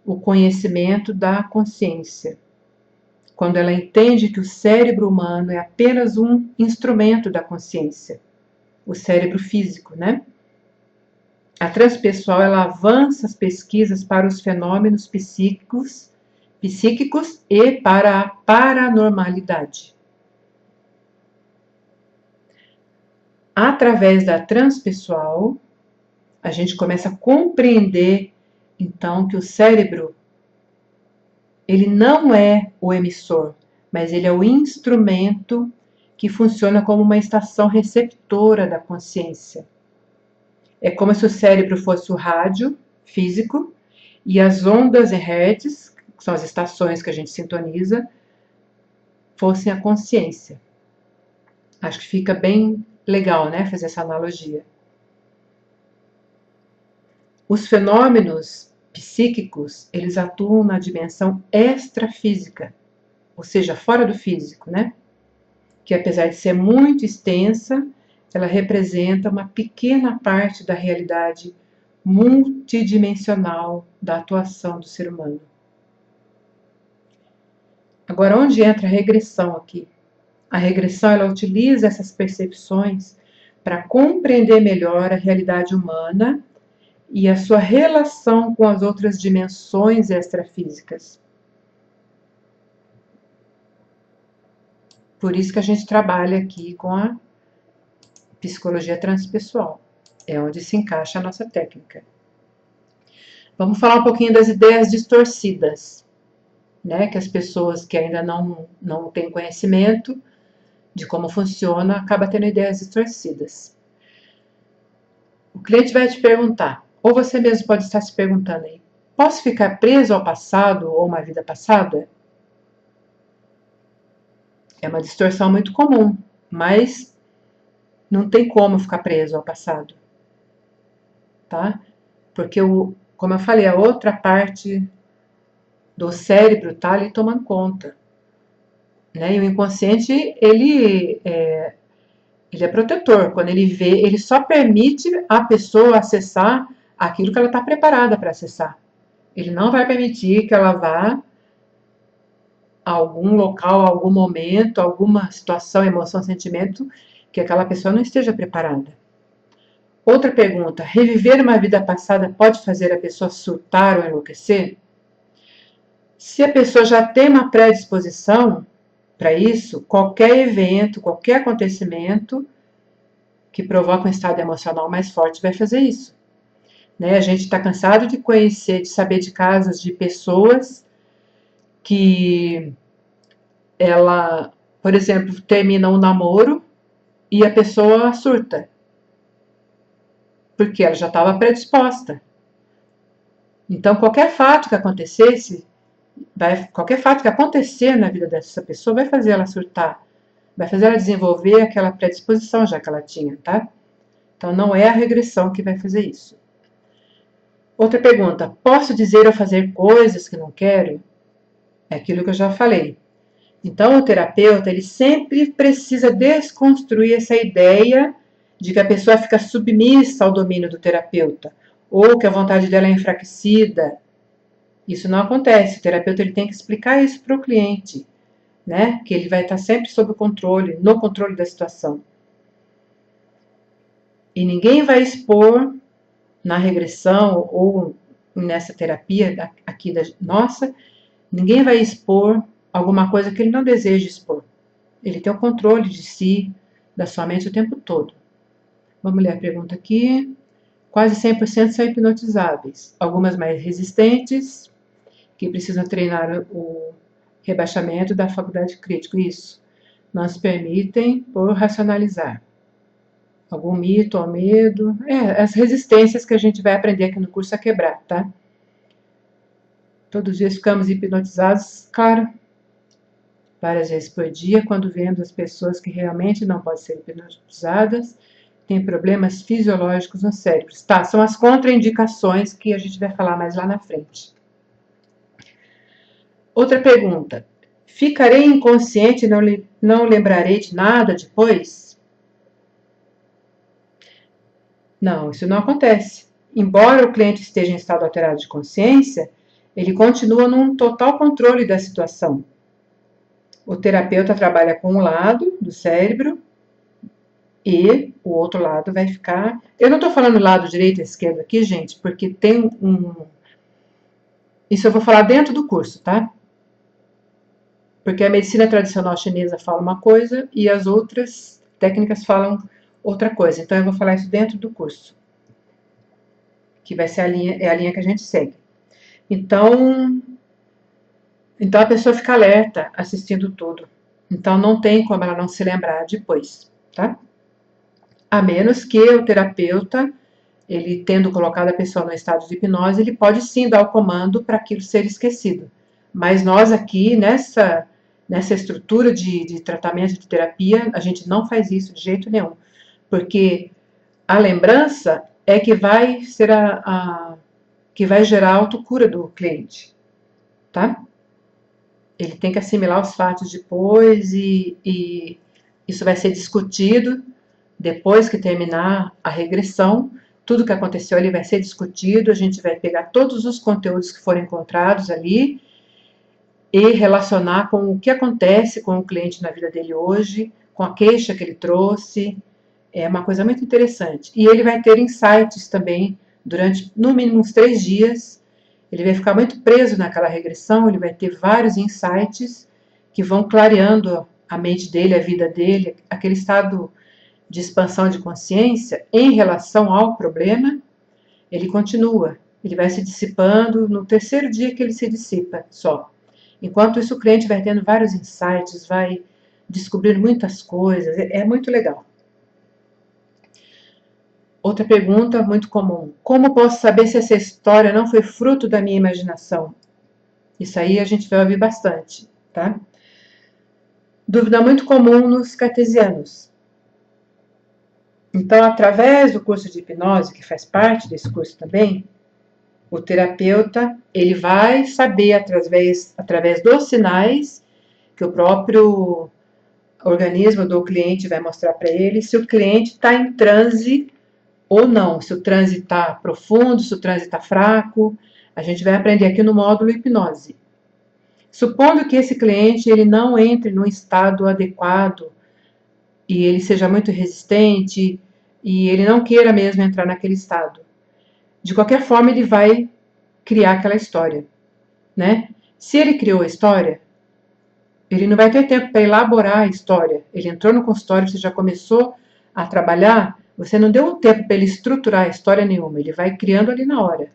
o conhecimento da consciência. Quando ela entende que o cérebro humano é apenas um instrumento da consciência, o cérebro físico, né? A transpessoal, ela avança as pesquisas para os fenômenos psíquicos e para a paranormalidade. Através da transpessoal, a gente começa a compreender, então, que o cérebro, ele não é o emissor, mas ele é o instrumento que funciona como uma estação receptora da consciência. É como se o cérebro fosse o rádio físico e as ondas em hertz, que são as estações que a gente sintoniza, fossem a consciência. Acho que fica bem legal, né, fazer essa analogia. Os fenômenos psíquicos, eles atuam na dimensão extrafísica, ou seja, fora do físico, né? Que apesar de ser muito extensa, ela representa uma pequena parte da realidade multidimensional da atuação do ser humano. Agora, onde entra a regressão aqui? A regressão, ela utiliza essas percepções para compreender melhor a realidade humana e a sua relação com as outras dimensões extrafísicas. Por isso que a gente trabalha aqui com a psicologia transpessoal. É onde se encaixa a nossa técnica. Vamos falar um pouquinho das ideias distorcidas, né? Que as pessoas que ainda não têm conhecimento de como funciona, acabam tendo ideias distorcidas. O cliente vai te perguntar, ou você mesmo pode estar se perguntando aí, posso ficar preso ao passado ou uma vida passada? É uma distorção muito comum, mas não tem como ficar preso ao passado, tá? Porque, como eu falei, a outra parte do cérebro está ali tomando conta, né? E o inconsciente, ele é protetor. Quando ele vê, ele só permite a pessoa acessar aquilo que ela está preparada para acessar. Ele não vai permitir que ela vá a algum local, a algum momento, alguma situação, emoção, sentimento que aquela pessoa não esteja preparada. Outra pergunta, reviver uma vida passada pode fazer a pessoa surtar ou enlouquecer? Se a pessoa já tem uma predisposição para isso, qualquer evento, qualquer acontecimento que provoca um estado emocional mais forte vai fazer isso. Né? A gente está cansado de conhecer, de saber de casos de pessoas que ela, por exemplo, termina um namoro e a pessoa surta, porque ela já estava predisposta. Então, qualquer fato que acontecesse, qualquer fato que acontecer na vida dessa pessoa vai fazer ela surtar, vai fazer ela desenvolver aquela predisposição já que ela tinha, tá? Então, não é a regressão que vai fazer isso. Outra pergunta, posso dizer ou fazer coisas que não quero? É aquilo que eu já falei. Então, o terapeuta, ele sempre precisa desconstruir essa ideia de que a pessoa fica submissa ao domínio do terapeuta, ou que a vontade dela é enfraquecida. Isso não acontece. O terapeuta, ele tem que explicar isso para o cliente, né? Que ele vai estar sempre sob o controle, no controle da situação. E ninguém vai expor na regressão ou nessa terapia aqui da nossa, ninguém vai expor alguma coisa que ele não deseja expor. Ele tem o controle de si, da sua mente o tempo todo. Uma mulher pergunta aqui, quase 100% são hipnotizáveis, algumas mais resistentes, que precisam treinar o rebaixamento da faculdade crítica. Isso, não se permitem por racionalizar. Algum mito ou medo, as resistências que a gente vai aprender aqui no curso a quebrar, tá? Todos os dias ficamos hipnotizados, claro, várias vezes por dia, quando vemos as pessoas que realmente não podem ser hipnotizadas, têm problemas fisiológicos no cérebro. Tá, são as contraindicações que a gente vai falar mais lá na frente. Outra pergunta, ficarei inconsciente e não lembrarei de nada depois? Não, isso não acontece. Embora o cliente esteja em estado alterado de consciência, ele continua num total controle da situação. O terapeuta trabalha com um lado do cérebro e o outro lado vai ficar... Eu não estou falando lado direito e esquerdo aqui, gente, porque tem Isso eu vou falar dentro do curso, tá? Porque a medicina tradicional chinesa fala uma coisa e as outras técnicas falam outra coisa. Então eu vou falar isso dentro do curso, que vai ser a linha que a gente segue. Então a pessoa fica alerta assistindo tudo. Então não tem como ela não se lembrar depois, tá? A menos que o terapeuta, ele tendo colocado a pessoa no estado de hipnose, ele pode sim dar o comando para aquilo ser esquecido. Mas nós aqui, nessa estrutura de tratamento de terapia, a gente não faz isso de jeito nenhum. Porque a lembrança é que vai ser que vai gerar a autocura do cliente, tá? Ele tem que assimilar os fatos depois e isso vai ser discutido depois que terminar a regressão. Tudo que aconteceu ali vai ser discutido, a gente vai pegar todos os conteúdos que foram encontrados ali e relacionar com o que acontece com o cliente na vida dele hoje, com a queixa que ele trouxe. É uma coisa muito interessante. E ele vai ter insights também durante, no mínimo, uns 3 dias. Ele vai ficar muito preso naquela regressão, ele vai ter vários insights que vão clareando a mente dele, a vida dele, aquele estado de expansão de consciência em relação ao problema. Ele continua, ele vai se dissipando no 3º dia que ele se dissipa só. Enquanto isso, o cliente vai tendo vários insights, vai descobrindo muitas coisas, é muito legal. Outra pergunta muito comum: como posso saber se essa história não foi fruto da minha imaginação? Isso aí a gente vai ouvir bastante, tá? Dúvida muito comum nos cartesianos. Então, através do curso de hipnose, que faz parte desse curso também, o terapeuta ele vai saber, através dos sinais que o próprio organismo do cliente vai mostrar para ele, se o cliente está em transe ou não, se o transe está profundo, se o transe está fraco. A gente vai aprender aqui no módulo hipnose. Supondo que esse cliente ele não entre num estado adequado e ele seja muito resistente e ele não queira mesmo entrar naquele estado, de qualquer forma ele vai criar aquela história, né? Se ele criou a história, ele não vai ter tempo para elaborar a história. Ele entrou no consultório, você já começou a trabalhar, você não deu tempo para ele estruturar a história nenhuma, ele vai criando ali na hora.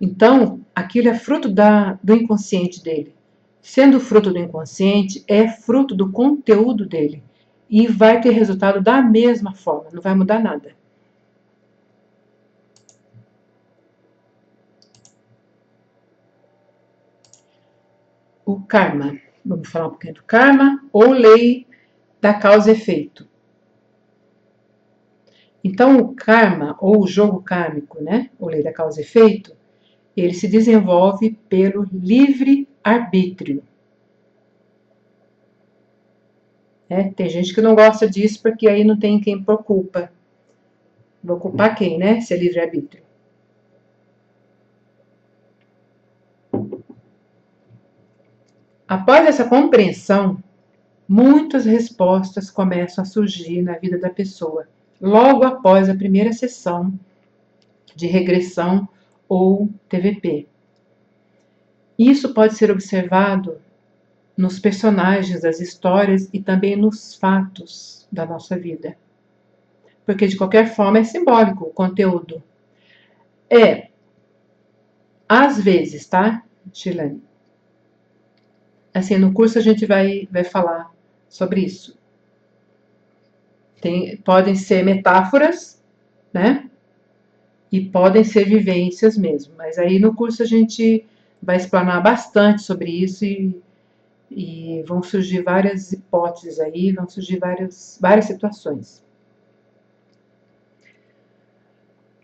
Então, aquilo é fruto do inconsciente dele. Sendo fruto do inconsciente, é fruto do conteúdo dele. E vai ter resultado da mesma forma, não vai mudar nada. O karma. Vamos falar um pouquinho do karma, ou lei da causa e efeito. Então, o karma, ou o jogo kármico, né, ou lei da causa e efeito, ele se desenvolve pelo livre-arbítrio. Tem gente que não gosta disso porque aí não tem quem pôr culpa. Vou culpar quem, né, se é livre-arbítrio? Após essa compreensão, muitas respostas começam a surgir na vida da pessoa, logo após a primeira sessão de regressão ou TVP. Isso pode ser observado nos personagens das histórias e também nos fatos da nossa vida. Porque, de qualquer forma, é simbólico o conteúdo. Às vezes, tá, Chilane? Assim, no curso a gente vai falar sobre isso. Podem ser metáforas, né? E podem ser vivências mesmo. Mas aí no curso a gente vai explanar bastante sobre isso e vão surgir várias hipóteses aí, vão surgir várias situações.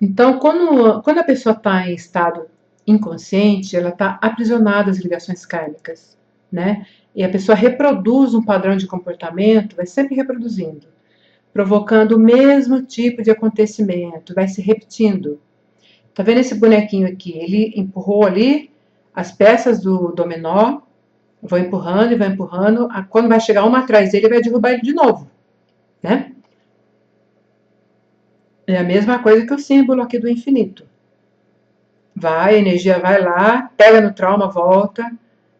Então, quando a pessoa está em estado inconsciente, ela está aprisionada às ligações kármicas, né? E a pessoa reproduz um padrão de comportamento, vai sempre reproduzindo. provocando o mesmo tipo de acontecimento, vai se repetindo. Tá vendo esse bonequinho aqui? Ele empurrou ali as peças do dominó, vai empurrando e vai empurrando, quando vai chegar uma atrás dele, vai derrubar ele de novo, né? É a mesma coisa que o símbolo aqui do infinito. Vai, a energia vai lá, pega no trauma, volta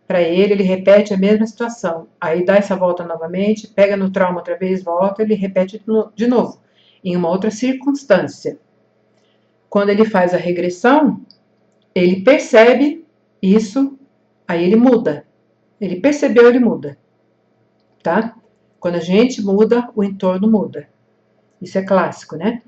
para ele repete a mesma situação. Aí dá essa volta novamente, pega no trauma outra vez, volta, ele repete de novo, em uma outra circunstância. Quando ele faz a regressão, ele percebe isso, aí ele muda. Ele percebeu, ele muda. Tá? Quando a gente muda, o entorno muda. Isso é clássico, né?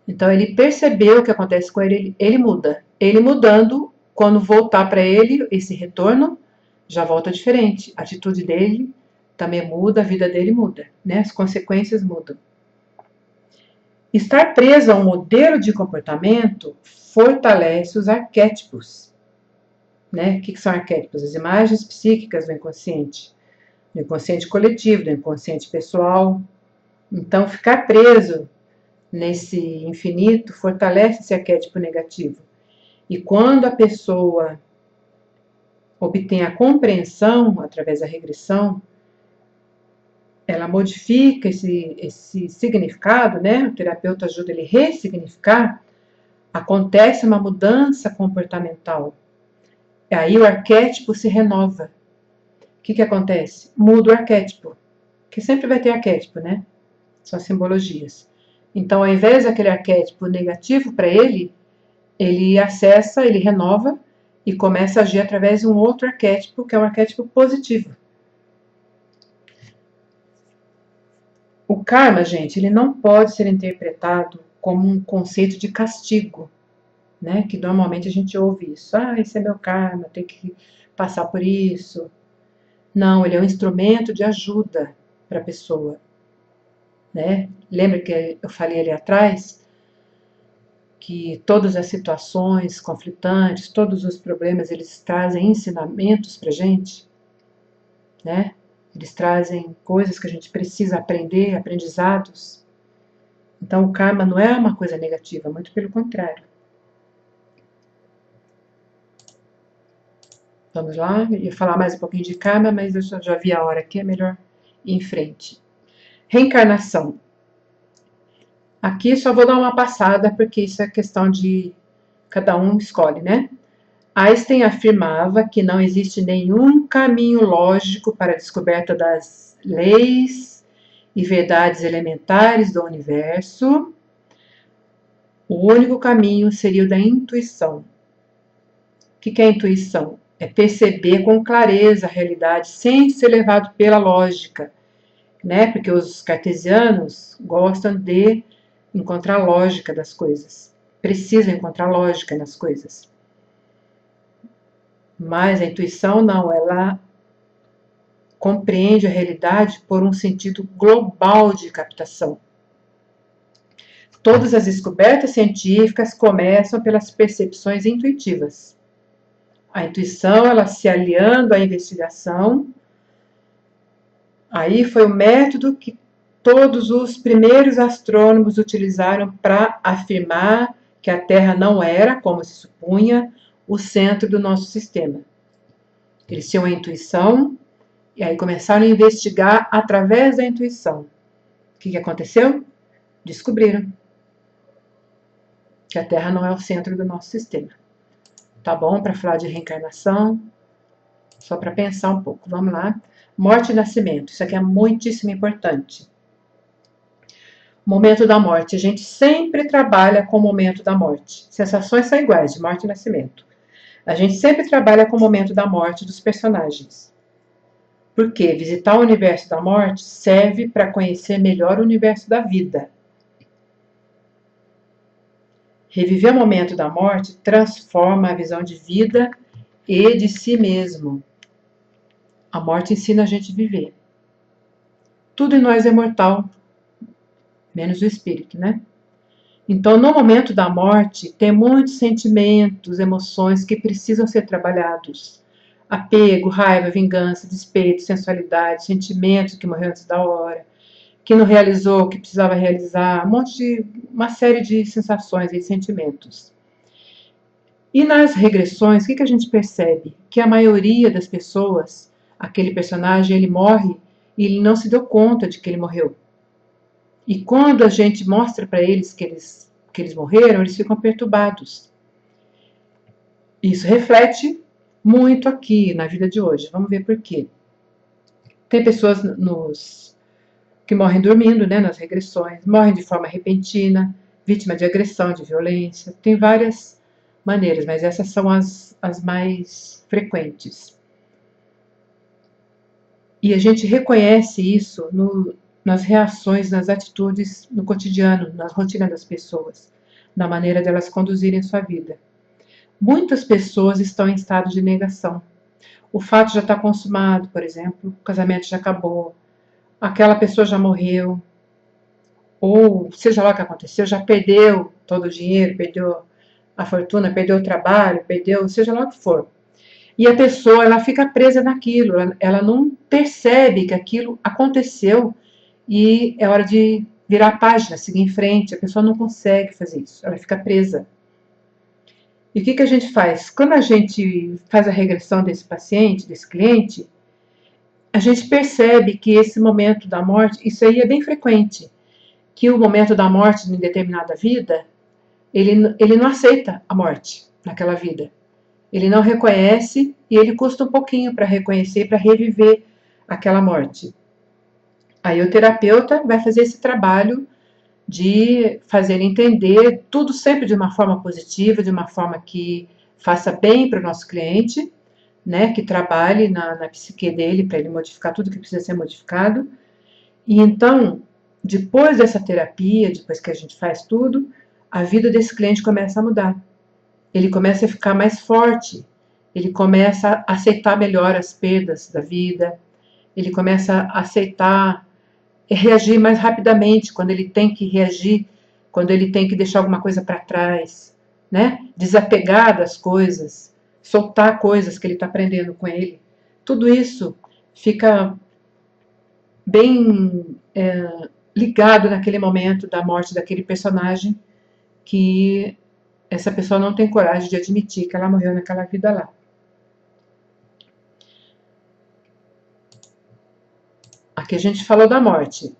Então ele percebeu o que acontece com ele, ele muda. Ele mudando, quando voltar para ele, esse retorno, já volta diferente. A atitude dele também muda, a vida dele muda, né? As consequências mudam. Estar preso a um modelo de comportamento fortalece os arquétipos. Né? O que são arquétipos? As imagens psíquicas do inconsciente coletivo, do inconsciente pessoal. Então, ficar preso nesse infinito fortalece esse arquétipo negativo. E quando a pessoa obtém a compreensão através da regressão, ela modifica esse significado, né? O terapeuta ajuda ele a ressignificar, acontece uma mudança comportamental. E aí o arquétipo se renova. O que acontece? Muda o arquétipo, que sempre vai ter arquétipo, né? São simbologias. Então, ao invés daquele arquétipo negativo para ele acessa, ele renova e começa a agir através de um outro arquétipo, que é um arquétipo positivo. O karma, gente, ele não pode ser interpretado como um conceito de castigo, né? Que normalmente a gente ouve isso. Ah, esse é meu karma, tem que passar por isso. Não, ele é um instrumento de ajuda para a pessoa, né? Lembra que eu falei ali atrás que todas as situações conflitantes, todos os problemas, eles trazem ensinamentos para a gente, né? Eles trazem coisas que a gente precisa aprender, aprendizados. Então, o karma não é uma coisa negativa, muito pelo contrário. Vamos lá, eu ia falar mais um pouquinho de karma, mas eu já vi a hora aqui, é melhor ir em frente. Reencarnação. Aqui só vou dar uma passada, porque isso é questão de cada um escolhe, né? Einstein afirmava que não existe nenhum caminho lógico para a descoberta das leis e verdades elementares do universo. O único caminho seria o da intuição. O que é a intuição? É perceber com clareza a realidade sem ser levado pela lógica, né? Porque os cartesianos gostam de encontrar lógica das coisas, precisam encontrar lógica nas coisas. Mas a intuição não, ela compreende a realidade por um sentido global de captação. Todas as descobertas científicas começam pelas percepções intuitivas. A intuição, ela se aliando à investigação, aí foi o método que todos os primeiros astrônomos utilizaram para afirmar que a Terra não era, como se supunha, o centro do nosso sistema. Eles tinham a intuição e aí começaram a investigar através da intuição. O que aconteceu? Descobriram que a Terra não é o centro do nosso sistema. Tá bom para falar de reencarnação? Só para pensar um pouco. Vamos lá. Morte e nascimento. Isso aqui é muitíssimo importante. Momento da morte. A gente sempre trabalha com o momento da morte. Sensações são iguais, de morte e nascimento. A gente sempre trabalha com o momento da morte dos personagens. Porque visitar o universo da morte serve para conhecer melhor o universo da vida. Reviver o momento da morte transforma a visão de vida e de si mesmo. A morte ensina a gente a viver. Tudo em nós é mortal, menos o espírito, né? Então, no momento da morte, tem muitos sentimentos, emoções que precisam ser trabalhados. Apego, raiva, vingança, despeito, sensualidade, sentimentos que morreram antes da hora, que não realizou o que precisava realizar, uma série de sensações e sentimentos. E nas regressões, o que a gente percebe? Que a maioria das pessoas, aquele personagem, ele morre e ele não se deu conta de que ele morreu. E quando a gente mostra para eles que eles morreram, eles ficam perturbados. Isso reflete muito aqui na vida de hoje. Vamos ver por quê. Tem pessoas que morrem dormindo, né, nas regressões, morrem de forma repentina, vítima de agressão, de violência. Tem várias maneiras, mas essas são as mais frequentes. E a gente reconhece isso nas reações, nas atitudes, no cotidiano, na rotina das pessoas, na maneira delas conduzirem sua vida. Muitas pessoas estão em estado de negação. O fato já está consumado, por exemplo, o casamento já acabou, aquela pessoa já morreu, ou seja lá o que aconteceu, já perdeu todo o dinheiro, perdeu a fortuna, perdeu o trabalho, perdeu, seja lá o que for. E a pessoa, ela fica presa naquilo, ela não percebe que aquilo aconteceu e é hora de virar a página, seguir em frente. A pessoa não consegue fazer isso, ela fica presa. E o que a gente faz? Quando a gente faz a regressão desse paciente, desse cliente, a gente percebe que esse momento da morte, isso aí é bem frequente, que o momento da morte em determinada vida, ele não aceita a morte naquela vida. Ele não reconhece e ele custa um pouquinho para reconhecer, para reviver aquela morte. Aí o terapeuta vai fazer esse trabalho de fazer ele entender tudo sempre de uma forma positiva, de uma forma que faça bem para o nosso cliente, né, que trabalhe na psique dele para ele modificar tudo que precisa ser modificado. E então, depois dessa terapia, depois que a gente faz tudo, a vida desse cliente começa a mudar. Ele começa a ficar mais forte, ele começa a aceitar melhor as perdas da vida, ele começa a aceitar e reagir mais rapidamente quando ele tem que reagir, quando ele tem que deixar alguma coisa para trás, né? Desapegar das coisas, soltar coisas que ele está aprendendo com ele. Tudo isso fica bem ligado naquele momento da morte daquele personagem que essa pessoa não tem coragem de admitir que ela morreu naquela vida lá. Aqui a gente falou da morte,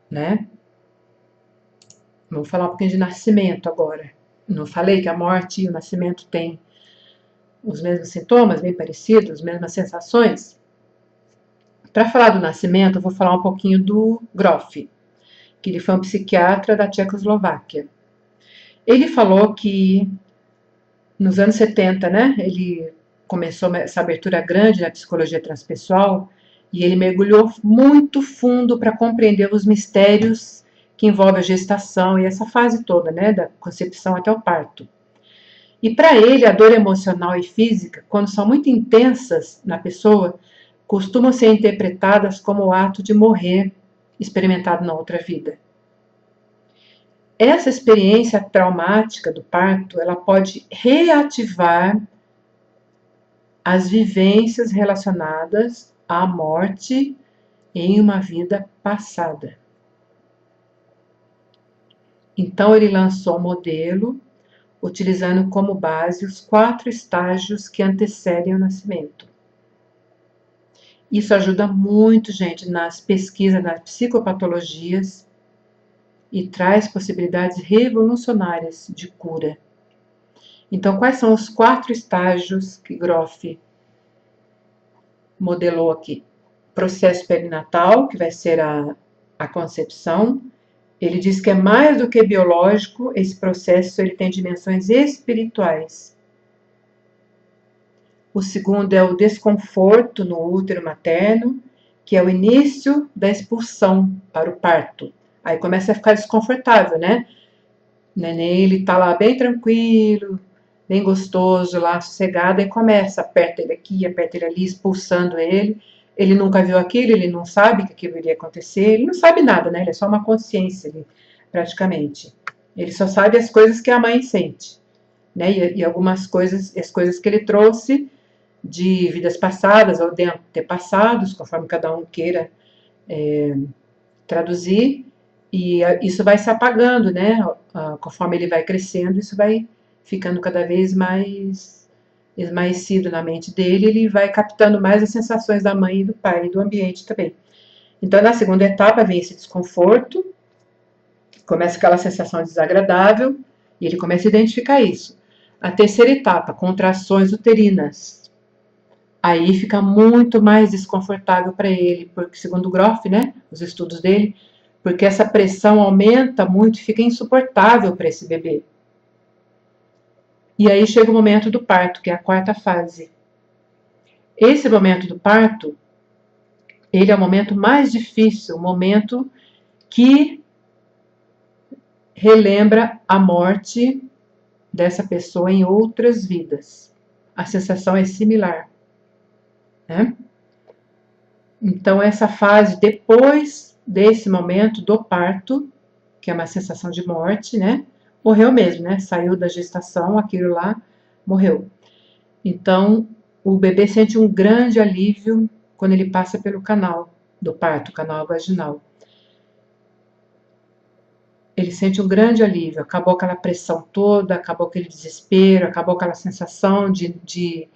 né? Vamos falar um pouquinho de nascimento agora. Não falei que a morte e o nascimento têm os mesmos sintomas, bem parecidos, as mesmas sensações? Para falar do nascimento, eu vou falar um pouquinho do Grof, que ele foi um psiquiatra da Tchecoslováquia. Ele falou que nos anos 70, né, ele começou essa abertura grande na psicologia transpessoal e ele mergulhou muito fundo para compreender os mistérios que envolvem a gestação e essa fase toda, né, da concepção até o parto. E para ele, a dor emocional e física, quando são muito intensas na pessoa, costumam ser interpretadas como o ato de morrer experimentado na outra vida. Essa experiência traumática do parto, ela pode reativar as vivências relacionadas à morte em uma vida passada. Então ele lançou um modelo utilizando como base os 4 estágios que antecedem o nascimento. Isso ajuda muito, gente, nas pesquisas, nas psicopatologias e traz possibilidades revolucionárias de cura. Então, quais são os 4 estágios que Grof modelou aqui? Processo perinatal, que vai ser a concepção. Ele diz que é mais do que biológico, esse processo ele tem dimensões espirituais. O segundo é o desconforto no útero materno, que é o início da expulsão para o parto. Aí começa a ficar desconfortável, né? O neném, ele tá lá bem tranquilo, bem gostoso, lá sossegado, e começa, aperta ele aqui, aperta ele ali, expulsando ele. Ele nunca viu aquilo, ele não sabe que aquilo iria acontecer, ele não sabe nada, né? Ele é só uma consciência, praticamente. Ele só sabe as coisas que a mãe sente, né? E algumas coisas, as coisas que ele trouxe de vidas passadas ou de antepassados, conforme cada um queira traduzir, e isso vai se apagando, né? Conforme ele vai crescendo, isso vai ficando cada vez mais esmaecido na mente dele, ele vai captando mais as sensações da mãe e do pai e do ambiente também. Então, na segunda etapa vem esse desconforto, começa aquela sensação desagradável, e ele começa a identificar isso. A terceira etapa, contrações uterinas. Aí fica muito mais desconfortável para ele, porque segundo o Groff, né, os estudos dele, porque essa pressão aumenta muito e fica insuportável para esse bebê. E aí chega o momento do parto, que é a quarta fase. Esse momento do parto, ele é o momento mais difícil, o momento que relembra a morte dessa pessoa em outras vidas. A sensação é similar, né? Então, essa fase depois desse momento do parto, que é uma sensação de morte, né? Morreu mesmo, né? Saiu da gestação, aquilo lá, morreu. Então, o bebê sente um grande alívio quando ele passa pelo canal do parto, canal vaginal. Ele sente um grande alívio, acabou aquela pressão toda, acabou aquele desespero, acabou aquela sensação de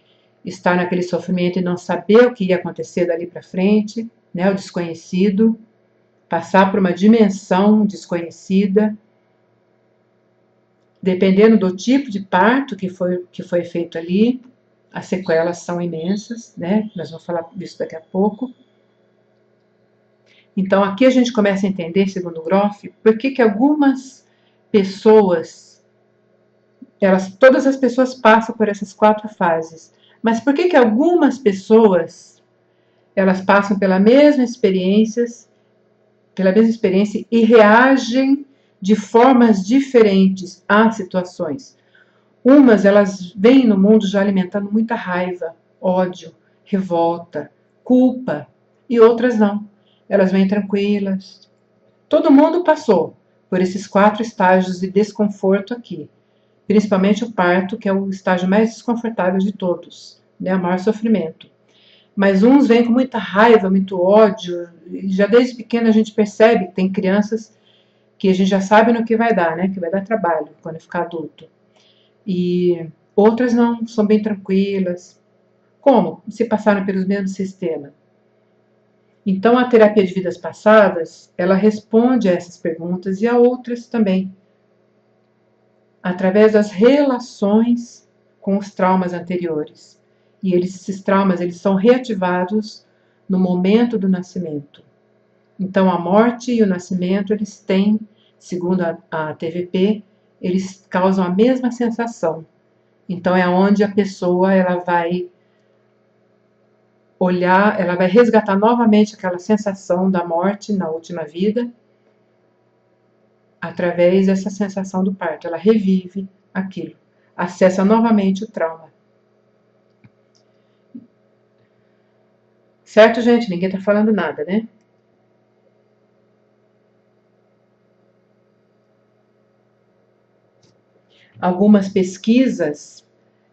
estar naquele sofrimento e não saber o que ia acontecer dali para frente, né? O desconhecido, passar por uma dimensão desconhecida. Dependendo do tipo de parto que foi feito ali, as sequelas são imensas, né? Nós vamos falar disso daqui a pouco. Então, aqui a gente começa a entender, segundo o Groff, por que algumas pessoas, todas as pessoas passam por essas 4 fases, mas por que algumas pessoas, elas passam pela mesma experiência e reagem de formas diferentes às situações. Umas, elas vêm no mundo já alimentando muita raiva, ódio, revolta, culpa, e outras não. Elas vêm tranquilas. Todo mundo passou por esses 4 estágios de desconforto aqui. Principalmente o parto, que é o estágio mais desconfortável de todos, né? O maior sofrimento. Mas uns vêm com muita raiva, muito ódio. E já desde pequeno a gente percebe que tem crianças que a gente já sabe no que vai dar, né? Que vai dar trabalho quando ficar adulto. E outras não, são bem tranquilas. Como? Se passaram pelos mesmos sistemas. Então, a terapia de vidas passadas, ela responde a essas perguntas e a outras também, através das relações com os traumas anteriores. E esses traumas, eles são reativados no momento do nascimento. Então, a morte e o nascimento, eles têm, segundo a TVP, eles causam a mesma sensação. Então, é onde a pessoa, ela vai olhar, ela vai resgatar novamente aquela sensação da morte na última vida, através dessa sensação do parto. Ela revive aquilo, acessa novamente o trauma. Certo, gente? Ninguém tá falando nada, né? Algumas pesquisas,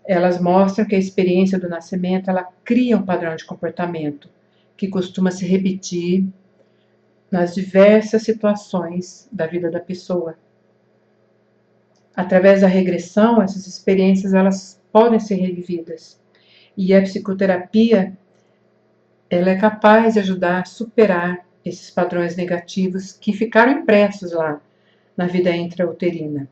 elas mostram que a experiência do nascimento, ela cria um padrão de comportamento que costuma se repetir nas diversas situações da vida da pessoa. Através da regressão, essas experiências, elas podem ser revividas. E a psicoterapia, ela é capaz de ajudar a superar esses padrões negativos que ficaram impressos lá na vida intrauterina.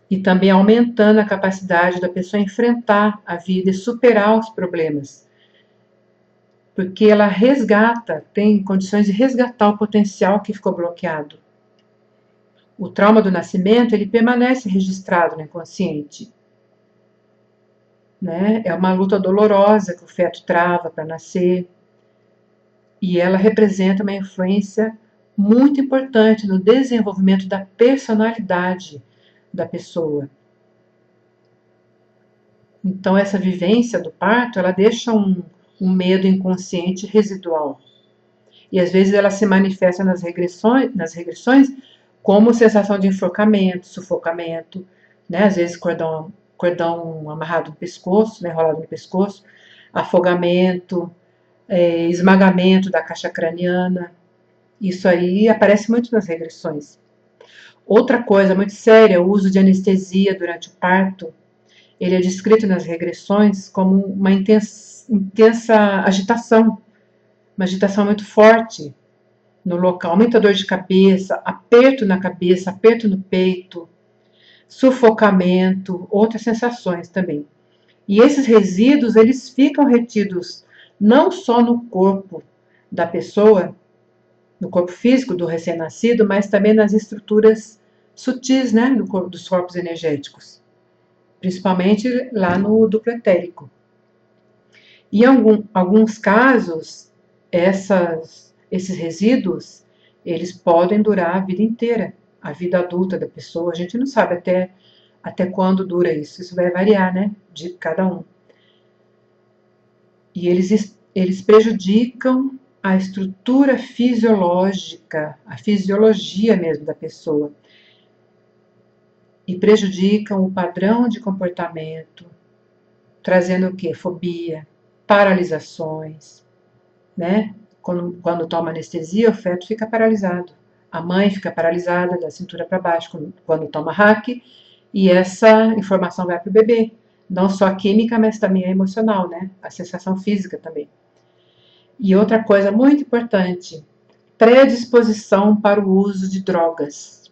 E também aumentando a capacidade da pessoa enfrentar a vida e superar os problemas. Porque ela resgata, tem condições de resgatar o potencial que ficou bloqueado. O trauma do nascimento, ele permanece registrado no inconsciente. Né? É uma luta dolorosa que o feto trava para nascer. E ela representa uma influência muito importante no desenvolvimento da personalidade da pessoa. Então, essa vivência do parto, ela deixa um medo inconsciente residual. E às vezes ela se manifesta nas regressões como sensação de enforcamento, sufocamento, né? Às vezes cordão amarrado no pescoço, né? Enrolado no pescoço, afogamento, esmagamento da caixa craniana. Isso aí aparece muito nas regressões. Outra coisa muito séria, o uso de anestesia durante o parto. Ele é descrito nas regressões como uma intensa agitação, uma agitação muito forte no local, muita dor de cabeça, aperto na cabeça, aperto no peito, sufocamento, outras sensações também. E esses resíduos, eles ficam retidos não só no corpo da pessoa, no corpo físico do recém-nascido, mas também nas estruturas sutis, né, dos corpos energéticos, principalmente lá no duplo etérico. E em alguns casos, esses resíduos, eles podem durar a vida inteira, a vida adulta da pessoa. A gente não sabe até quando dura isso. Isso vai variar, né, de cada um. E eles prejudicam a estrutura fisiológica, a fisiologia mesmo da pessoa. E prejudicam o padrão de comportamento, trazendo o quê? Fobia, paralisações, né? Quando toma anestesia, o feto fica paralisado. A mãe fica paralisada da cintura para baixo quando toma hack, e essa informação vai para o bebê. Não só a química, mas também a emocional, né? A sensação física também. E outra coisa muito importante, predisposição para o uso de drogas.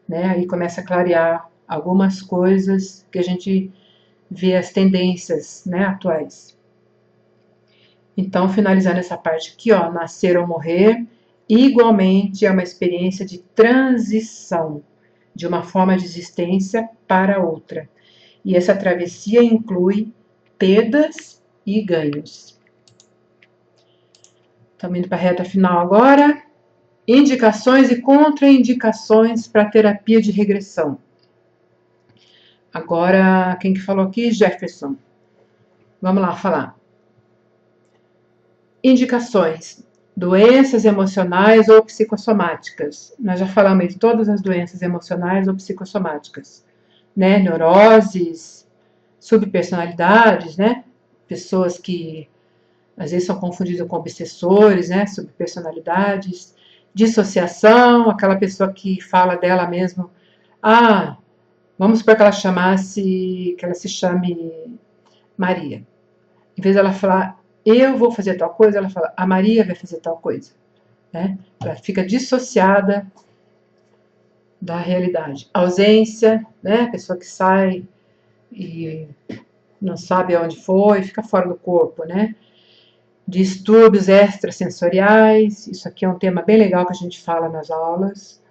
Né? Aí começa a clarear algumas coisas que a gente vê as tendências, né, atuais. Então, finalizando essa parte aqui, ó, nascer ou morrer, igualmente é uma experiência de transição de uma forma de existência para outra. E essa travessia inclui perdas e ganhos. Estamos indo para a reta final agora. Indicações e contraindicações para terapia de regressão. Agora, quem que falou aqui? Jefferson. Vamos lá falar. Indicações: doenças emocionais ou psicossomáticas. Nós já falamos de todas as doenças emocionais ou psicossomáticas, né? Neuroses, subpersonalidades, né? Pessoas que às vezes são confundidas com obsessores, né? Subpersonalidades, dissociação, aquela pessoa que fala dela mesmo. Vamos supor que ela se chame Maria. Em vez dela falar eu vou fazer tal coisa, ela fala a Maria vai fazer tal coisa. Né? Ela fica dissociada da realidade. Ausência, né? A pessoa que sai e não sabe aonde foi, fica fora do corpo, né? Distúrbios extrasensoriais, isso aqui é um tema bem legal que a gente fala nas aulas.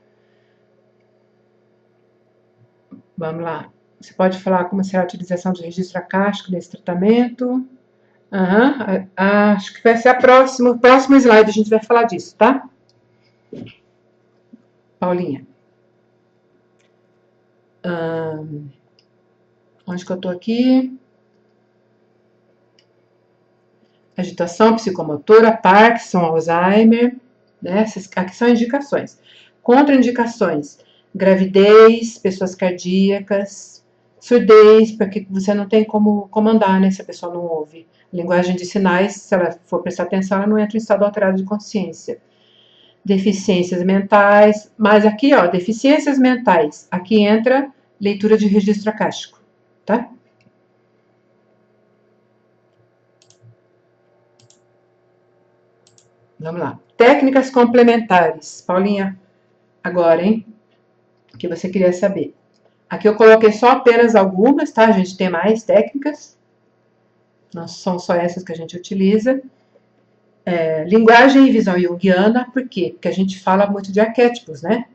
Vamos lá. Você pode falar como será a utilização do registro acástico nesse tratamento? Acho que vai ser o próximo slide, a gente vai falar disso, tá? Paulinha. Onde que eu tô aqui? Agitação psicomotora, Parkinson, Alzheimer, né? Essas aqui são indicações. Contraindicações: gravidez, pessoas cardíacas, surdez, porque você não tem como comandar, né? Se a pessoa não ouve. Linguagem de sinais, se ela for prestar atenção, ela não entra em estado alterado de consciência. Deficiências mentais, mas aqui, ó, deficiências mentais, aqui entra leitura de registro acástico, tá? Vamos lá. Técnicas complementares. Paulinha, agora, hein? Que você queria saber. Aqui eu coloquei só apenas algumas, tá? A gente tem mais técnicas. Não são só essas que a gente utiliza. Linguagem e visão junguiana, por quê? Porque a gente fala muito de arquétipos, né?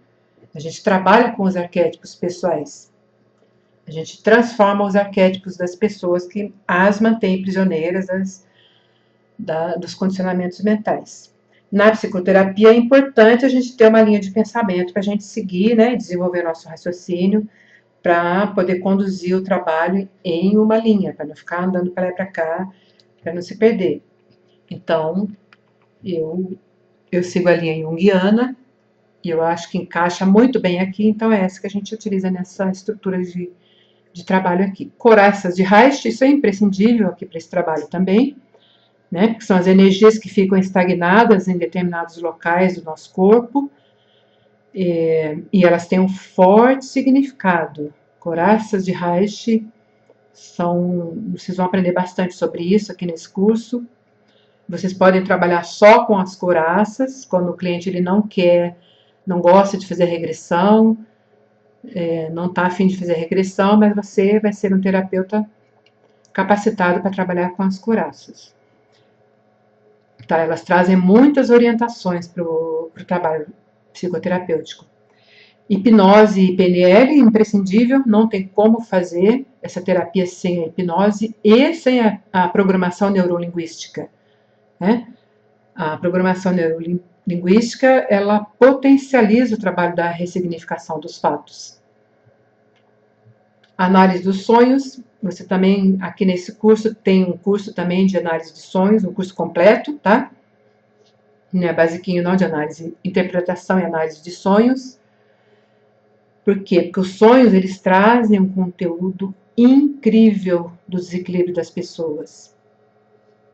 A gente trabalha com os arquétipos pessoais. A gente transforma os arquétipos das pessoas que as mantém prisioneiras dos condicionamentos mentais. Na psicoterapia é importante a gente ter uma linha de pensamento para a gente seguir, né? Desenvolver nosso raciocínio para poder conduzir o trabalho em uma linha, para não ficar andando para lá e para cá, para não se perder. Então, eu sigo a linha junguiana e eu acho que encaixa muito bem aqui, então é essa que a gente utiliza nessa estrutura de trabalho aqui. Coraças de Reich, isso é imprescindível aqui para esse trabalho também, né? Que são as energias que ficam estagnadas em determinados locais do nosso corpo, e elas têm um forte significado. Coraças de Reich vocês vão aprender bastante sobre isso aqui nesse curso. Vocês podem trabalhar só com as coraças, quando o cliente ele não quer, não gosta de fazer regressão, não está afim de fazer regressão, mas você vai ser um terapeuta capacitado para trabalhar com as coraças. Tá? Elas trazem muitas orientações para o trabalho psicoterapêutico. Hipnose e PNL, imprescindível, não tem como fazer essa terapia sem a hipnose e sem a programação neurolinguística, né? A programação neurolinguística, ela potencializa o trabalho da ressignificação dos fatos. Análise dos sonhos, você também, aqui nesse curso, tem um curso também de análise de sonhos, um curso completo, tá? Não é basiquinho não, de análise, interpretação e análise de sonhos. Por quê? Porque os sonhos, eles trazem um conteúdo incrível do desequilíbrio das pessoas,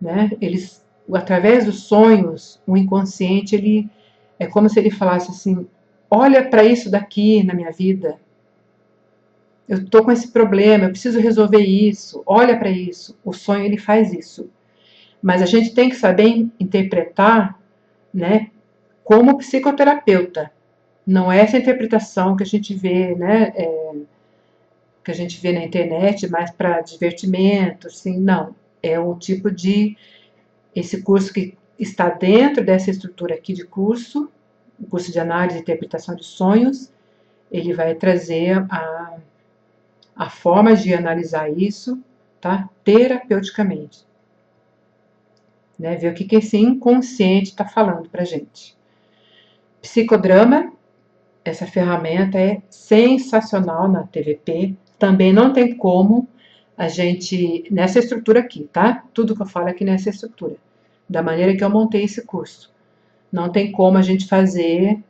né? Eles, através dos sonhos, o inconsciente, ele é como se ele falasse assim, olha para isso daqui na minha vida, eu estou com esse problema, eu preciso resolver isso, olha para isso. O sonho, ele faz isso. Mas a gente tem que saber interpretar, né, como psicoterapeuta. Não é essa interpretação que a gente vê, né, que a gente vê na internet, mais para divertimento, assim, não. É o tipo de, esse curso que está dentro dessa estrutura aqui de curso, o curso de análise e interpretação de sonhos, ele vai trazer a forma de analisar isso, tá, terapeuticamente. Né, ver o que esse inconsciente está falando para a gente. Psicodrama, essa ferramenta é sensacional na TVP, também não tem como a gente, nessa estrutura aqui, tá? Tudo que eu falo aqui nessa estrutura, da maneira que eu montei esse curso. Não tem como a gente fazer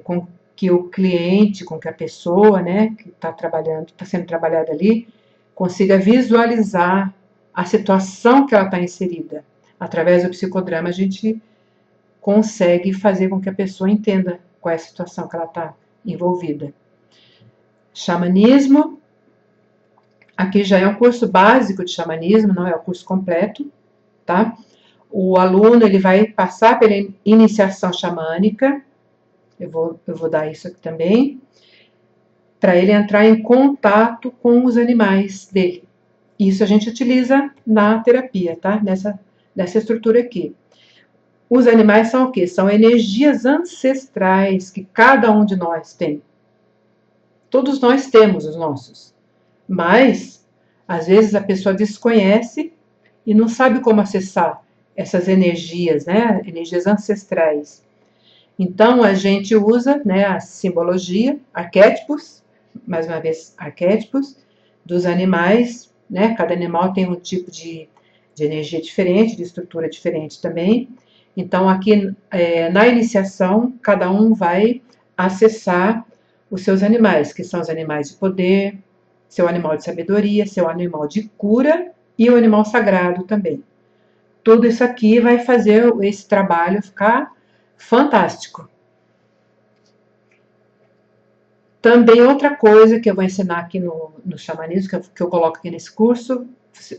com que o cliente, com que a pessoa, né, que está trabalhando, está sendo trabalhada ali, consiga visualizar a situação que ela está inserida. Através do psicodrama, a gente consegue fazer com que a pessoa entenda qual é a situação que ela está envolvida. Xamanismo, aqui já é um curso básico de xamanismo, não é o curso completo, tá? O aluno, ele vai passar pela iniciação xamânica, eu vou dar isso aqui também, para ele entrar em contato com os animais dele. Isso a gente utiliza na terapia, tá? Nessa estrutura aqui. Os animais são o quê? São energias ancestrais que cada um de nós tem. Todos nós temos os nossos. Mas, às vezes, a pessoa desconhece e não sabe como acessar essas energias, né? Energias ancestrais. Então, a gente usa, né, a simbologia, arquétipos, mais uma vez, arquétipos dos animais, né? Cada animal tem um tipo de energia diferente, de estrutura diferente também. Então, aqui na iniciação, cada um vai acessar os seus animais, que são os animais de poder, seu animal de sabedoria, seu animal de cura e o animal sagrado também. Tudo isso aqui vai fazer esse trabalho ficar fantástico. Também outra coisa que eu vou ensinar aqui no xamanismo, que eu coloco aqui nesse curso,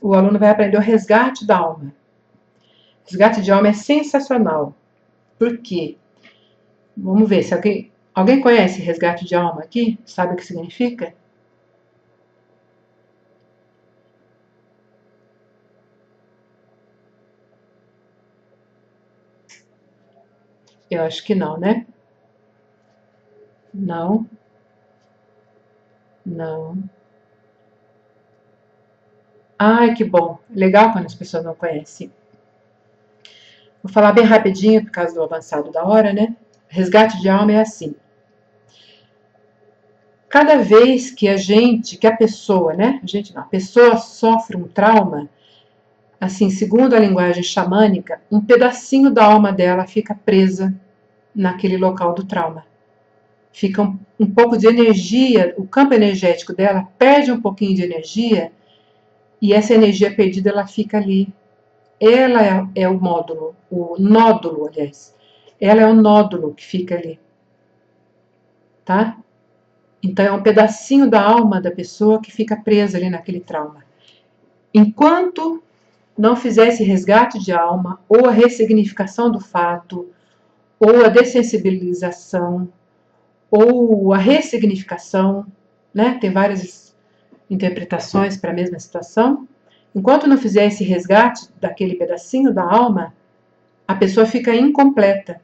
o aluno vai aprender o resgate da alma. O resgate de alma é sensacional. Por quê? Vamos ver se alguém conhece resgate de alma aqui? Sabe o que significa? Eu acho que não, né? Não. Não. Ai, que bom. Legal quando as pessoas não conhecem. Vou falar bem rapidinho por causa do avançado da hora, né? Resgate de alma é assim. Cada vez que a pessoa, né? A pessoa sofre um trauma, assim, segundo a linguagem xamânica, um pedacinho da alma dela fica presa naquele local do trauma. Fica um pouco de energia, o campo energético dela perde um pouquinho de energia e essa energia perdida ela fica ali ela é o módulo, o nódulo, aliás. Ela é o nódulo que fica ali, tá? Então, é um pedacinho da alma da pessoa que fica presa ali naquele trauma. Enquanto não fizer esse resgate de alma, ou a ressignificação do fato, ou a dessensibilização, ou a ressignificação, né? Tem várias interpretações para a mesma situação. Enquanto não fizer esse resgate daquele pedacinho da alma, a pessoa fica incompleta.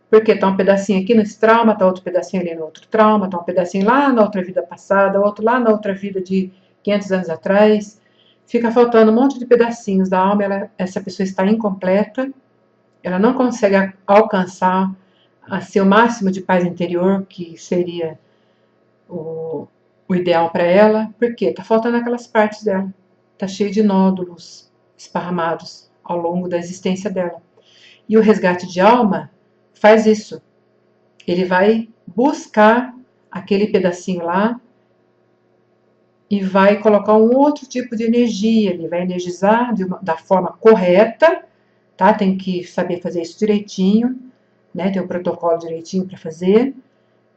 Porque está um pedacinho aqui nesse trauma, está outro pedacinho ali no outro trauma, está um pedacinho lá na outra vida passada, outro lá na outra vida de 500 anos atrás. Fica faltando um monte de pedacinhos da alma, essa pessoa está incompleta, ela não consegue alcançar a seu máximo de paz interior, que seria o ideal para ela, porque está faltando aquelas partes dela, está cheio de nódulos esparramados ao longo da existência dela. E o resgate de alma faz isso. Ele vai buscar aquele pedacinho lá e vai colocar um outro tipo de energia. Ele vai energizar da forma correta, tá? Tem que saber fazer isso direitinho, né? Tem o protocolo direitinho para fazer.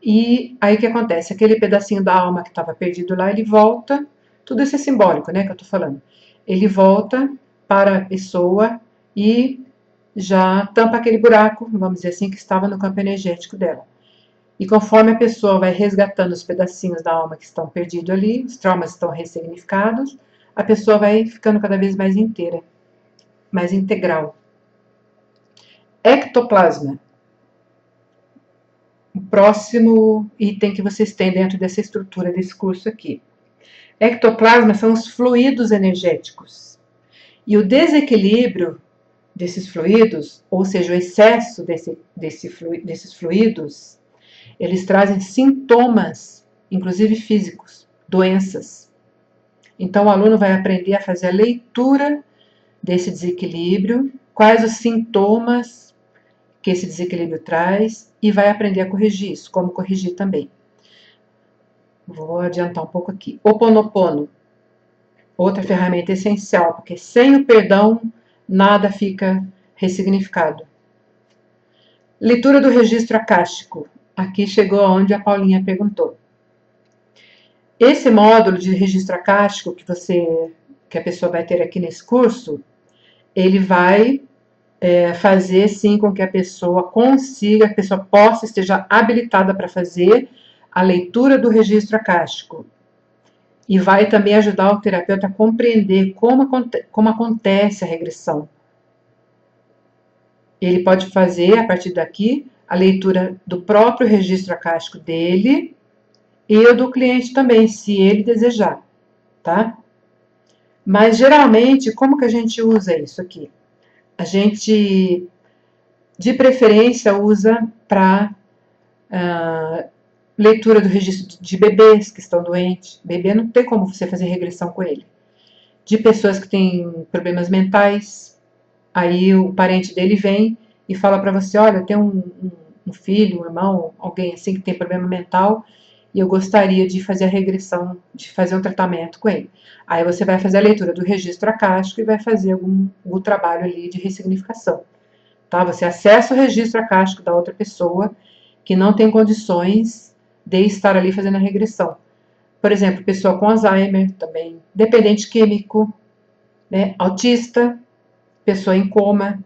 E aí o que acontece? Aquele pedacinho da alma que estava perdido lá, ele volta. Tudo isso é simbólico, né? Que eu tô falando. Ele volta para a pessoa e já tampa aquele buraco, vamos dizer assim, que estava no campo energético dela. E conforme a pessoa vai resgatando os pedacinhos da alma que estão perdidos ali, os traumas estão ressignificados, a pessoa vai ficando cada vez mais inteira, mais integral. Ectoplasma. O próximo item que vocês têm dentro dessa estrutura desse curso aqui. Ectoplasma são os fluidos energéticos. E o desequilíbrio desses fluidos, ou seja, o excesso desses fluidos, eles trazem sintomas, inclusive físicos, doenças. Então, o aluno vai aprender a fazer a leitura desse desequilíbrio, quais os sintomas que esse desequilíbrio traz, e vai aprender a corrigir isso, como corrigir também. Vou adiantar um pouco aqui. Ho'oponopono, outra ferramenta essencial, porque sem o perdão, nada fica ressignificado. Leitura do registro acástico. Aqui chegou onde a Paulinha perguntou. Esse módulo de registro acástico que a pessoa vai ter aqui nesse curso, ele vai fazer sim com que a pessoa consiga, a pessoa esteja habilitada para fazer a leitura do registro acástico. E vai também ajudar o terapeuta a compreender como acontece a regressão. Ele pode fazer, a partir daqui, a leitura do próprio registro acástico dele e o do cliente também, se ele desejar, tá? Mas, geralmente, como que a gente usa isso aqui? A gente, de preferência, usa para leitura do registro de bebês que estão doentes. Bebê não tem como você fazer regressão com ele. De pessoas que têm problemas mentais, aí o parente dele vem e fala para você, olha, tem um filho, um irmão, alguém assim que tem problema mental, e eu gostaria de fazer a regressão, de fazer um tratamento com ele. Aí você vai fazer a leitura do registro acástico e vai fazer algum trabalho ali de ressignificação. Tá? Você acessa o registro acástico da outra pessoa que não tem condições de estar ali fazendo a regressão. Por exemplo, pessoa com Alzheimer também, dependente químico, né? Autista, pessoa em coma.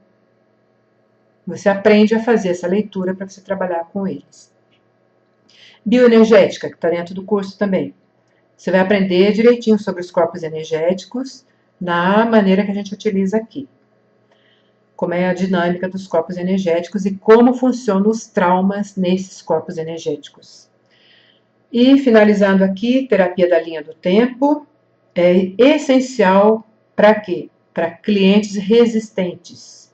Você aprende a fazer essa leitura para você trabalhar com eles. Bioenergética, que está dentro do curso também. Você vai aprender direitinho sobre os corpos energéticos na maneira que a gente utiliza aqui. Como é a dinâmica dos corpos energéticos e como funcionam os traumas nesses corpos energéticos. E finalizando aqui, terapia da linha do tempo é essencial para quê? Para clientes resistentes.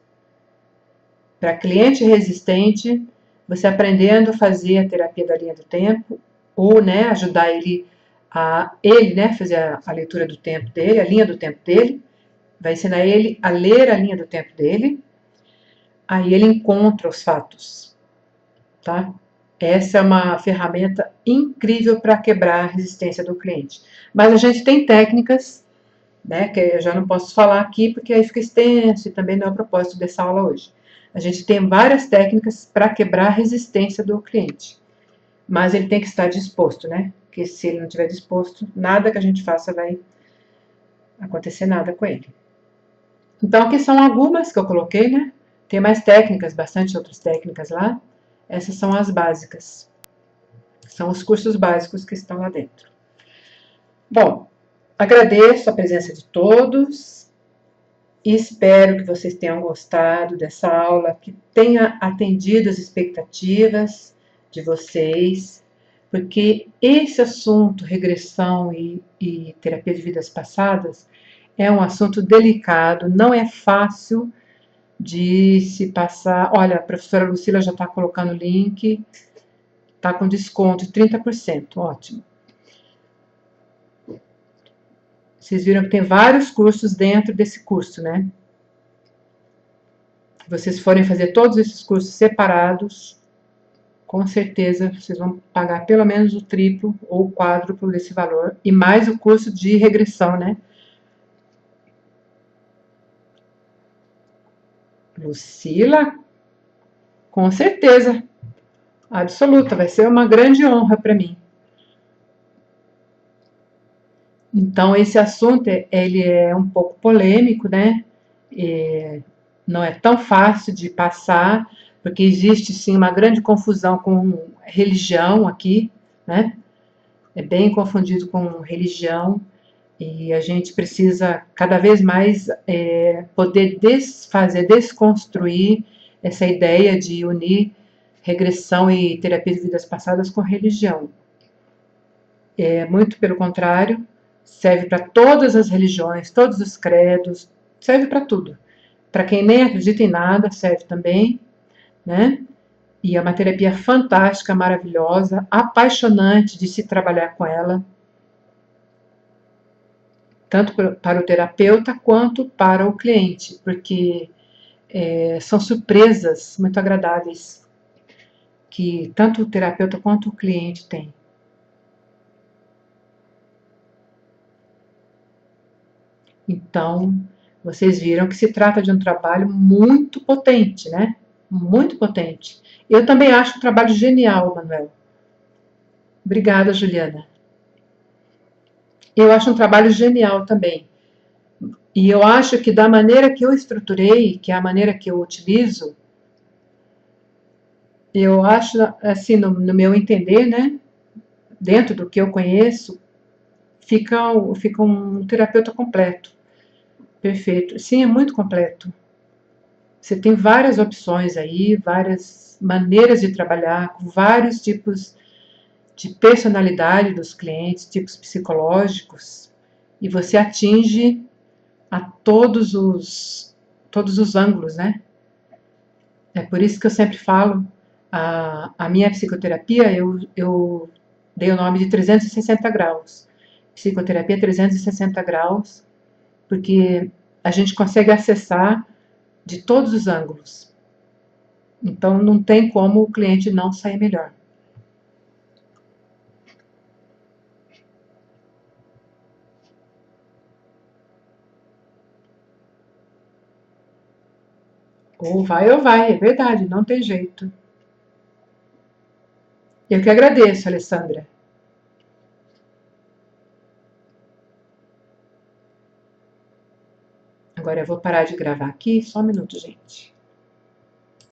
Para cliente resistente, você aprendendo a fazer a terapia da linha do tempo, ou né, ajudar ele fazer a leitura do tempo dele, a linha do tempo dele, vai ensinar ele a ler a linha do tempo dele, aí ele encontra os fatos, tá? Essa é uma ferramenta incrível para quebrar a resistência do cliente. Mas a gente tem técnicas né? Que eu já não posso falar aqui porque aí fica extenso e também não é o propósito dessa aula hoje. A gente tem várias técnicas para quebrar a resistência do cliente, mas ele tem que estar disposto, né? Porque se ele não estiver disposto, nada que a gente faça vai acontecer nada com ele. Então, aqui são algumas que eu coloquei, né? Tem mais técnicas, bastante outras técnicas lá. Essas são as básicas. São os cursos básicos que estão lá dentro. Bom, agradeço a presença de todos e espero que vocês tenham gostado dessa aula, que tenha atendido as expectativas de vocês, porque esse assunto, regressão e terapia de vidas passadas, é um assunto delicado, não é fácil de se passar. Olha, a professora Lucila já está colocando o link, está com desconto de 30%, ótimo. Vocês viram que tem vários cursos dentro desse curso, né? Se vocês forem fazer todos esses cursos separados, com certeza vocês vão pagar pelo menos o triplo ou o quádruplo desse valor, e mais o curso de regressão, né? Lucila, com certeza, absoluta, vai ser uma grande honra para mim. Então, esse assunto, ele é um pouco polêmico, né? Não é tão fácil de passar, porque existe, sim, uma grande confusão com religião aqui, né? É bem confundido com religião, e a gente precisa cada vez mais poder desconstruir essa ideia de unir regressão e terapia de vidas passadas com religião. Muito pelo contrário, serve para todas as religiões, todos os credos, serve para tudo. Para quem nem acredita em nada, serve também, né? E é uma terapia fantástica, maravilhosa, apaixonante de se trabalhar com ela, tanto para o terapeuta quanto para o cliente, porque são surpresas muito agradáveis que tanto o terapeuta quanto o cliente tem. Então, vocês viram que se trata de um trabalho muito potente, né? Muito potente. Eu também acho o trabalho genial, Manuel. Obrigada, Juliana. Eu acho um trabalho genial também. E eu acho que da maneira que eu estruturei, que é a maneira que eu utilizo, eu acho, assim, no meu entender, né? Dentro do que eu conheço, fica um terapeuta completo. Perfeito. Sim, é muito completo. Você tem várias opções aí, várias maneiras de trabalhar, com vários tipos de personalidade dos clientes, tipos psicológicos, e você atinge a todos os ângulos, né? É por isso que eu sempre falo, a minha psicoterapia, eu dei o nome de 360 graus. Psicoterapia 360 graus, porque a gente consegue acessar de todos os ângulos. Então, não tem como o cliente não sair melhor. Ou vai, é verdade, não tem jeito. Eu que agradeço, Alessandra. Agora eu vou parar de gravar aqui, só um minuto, gente.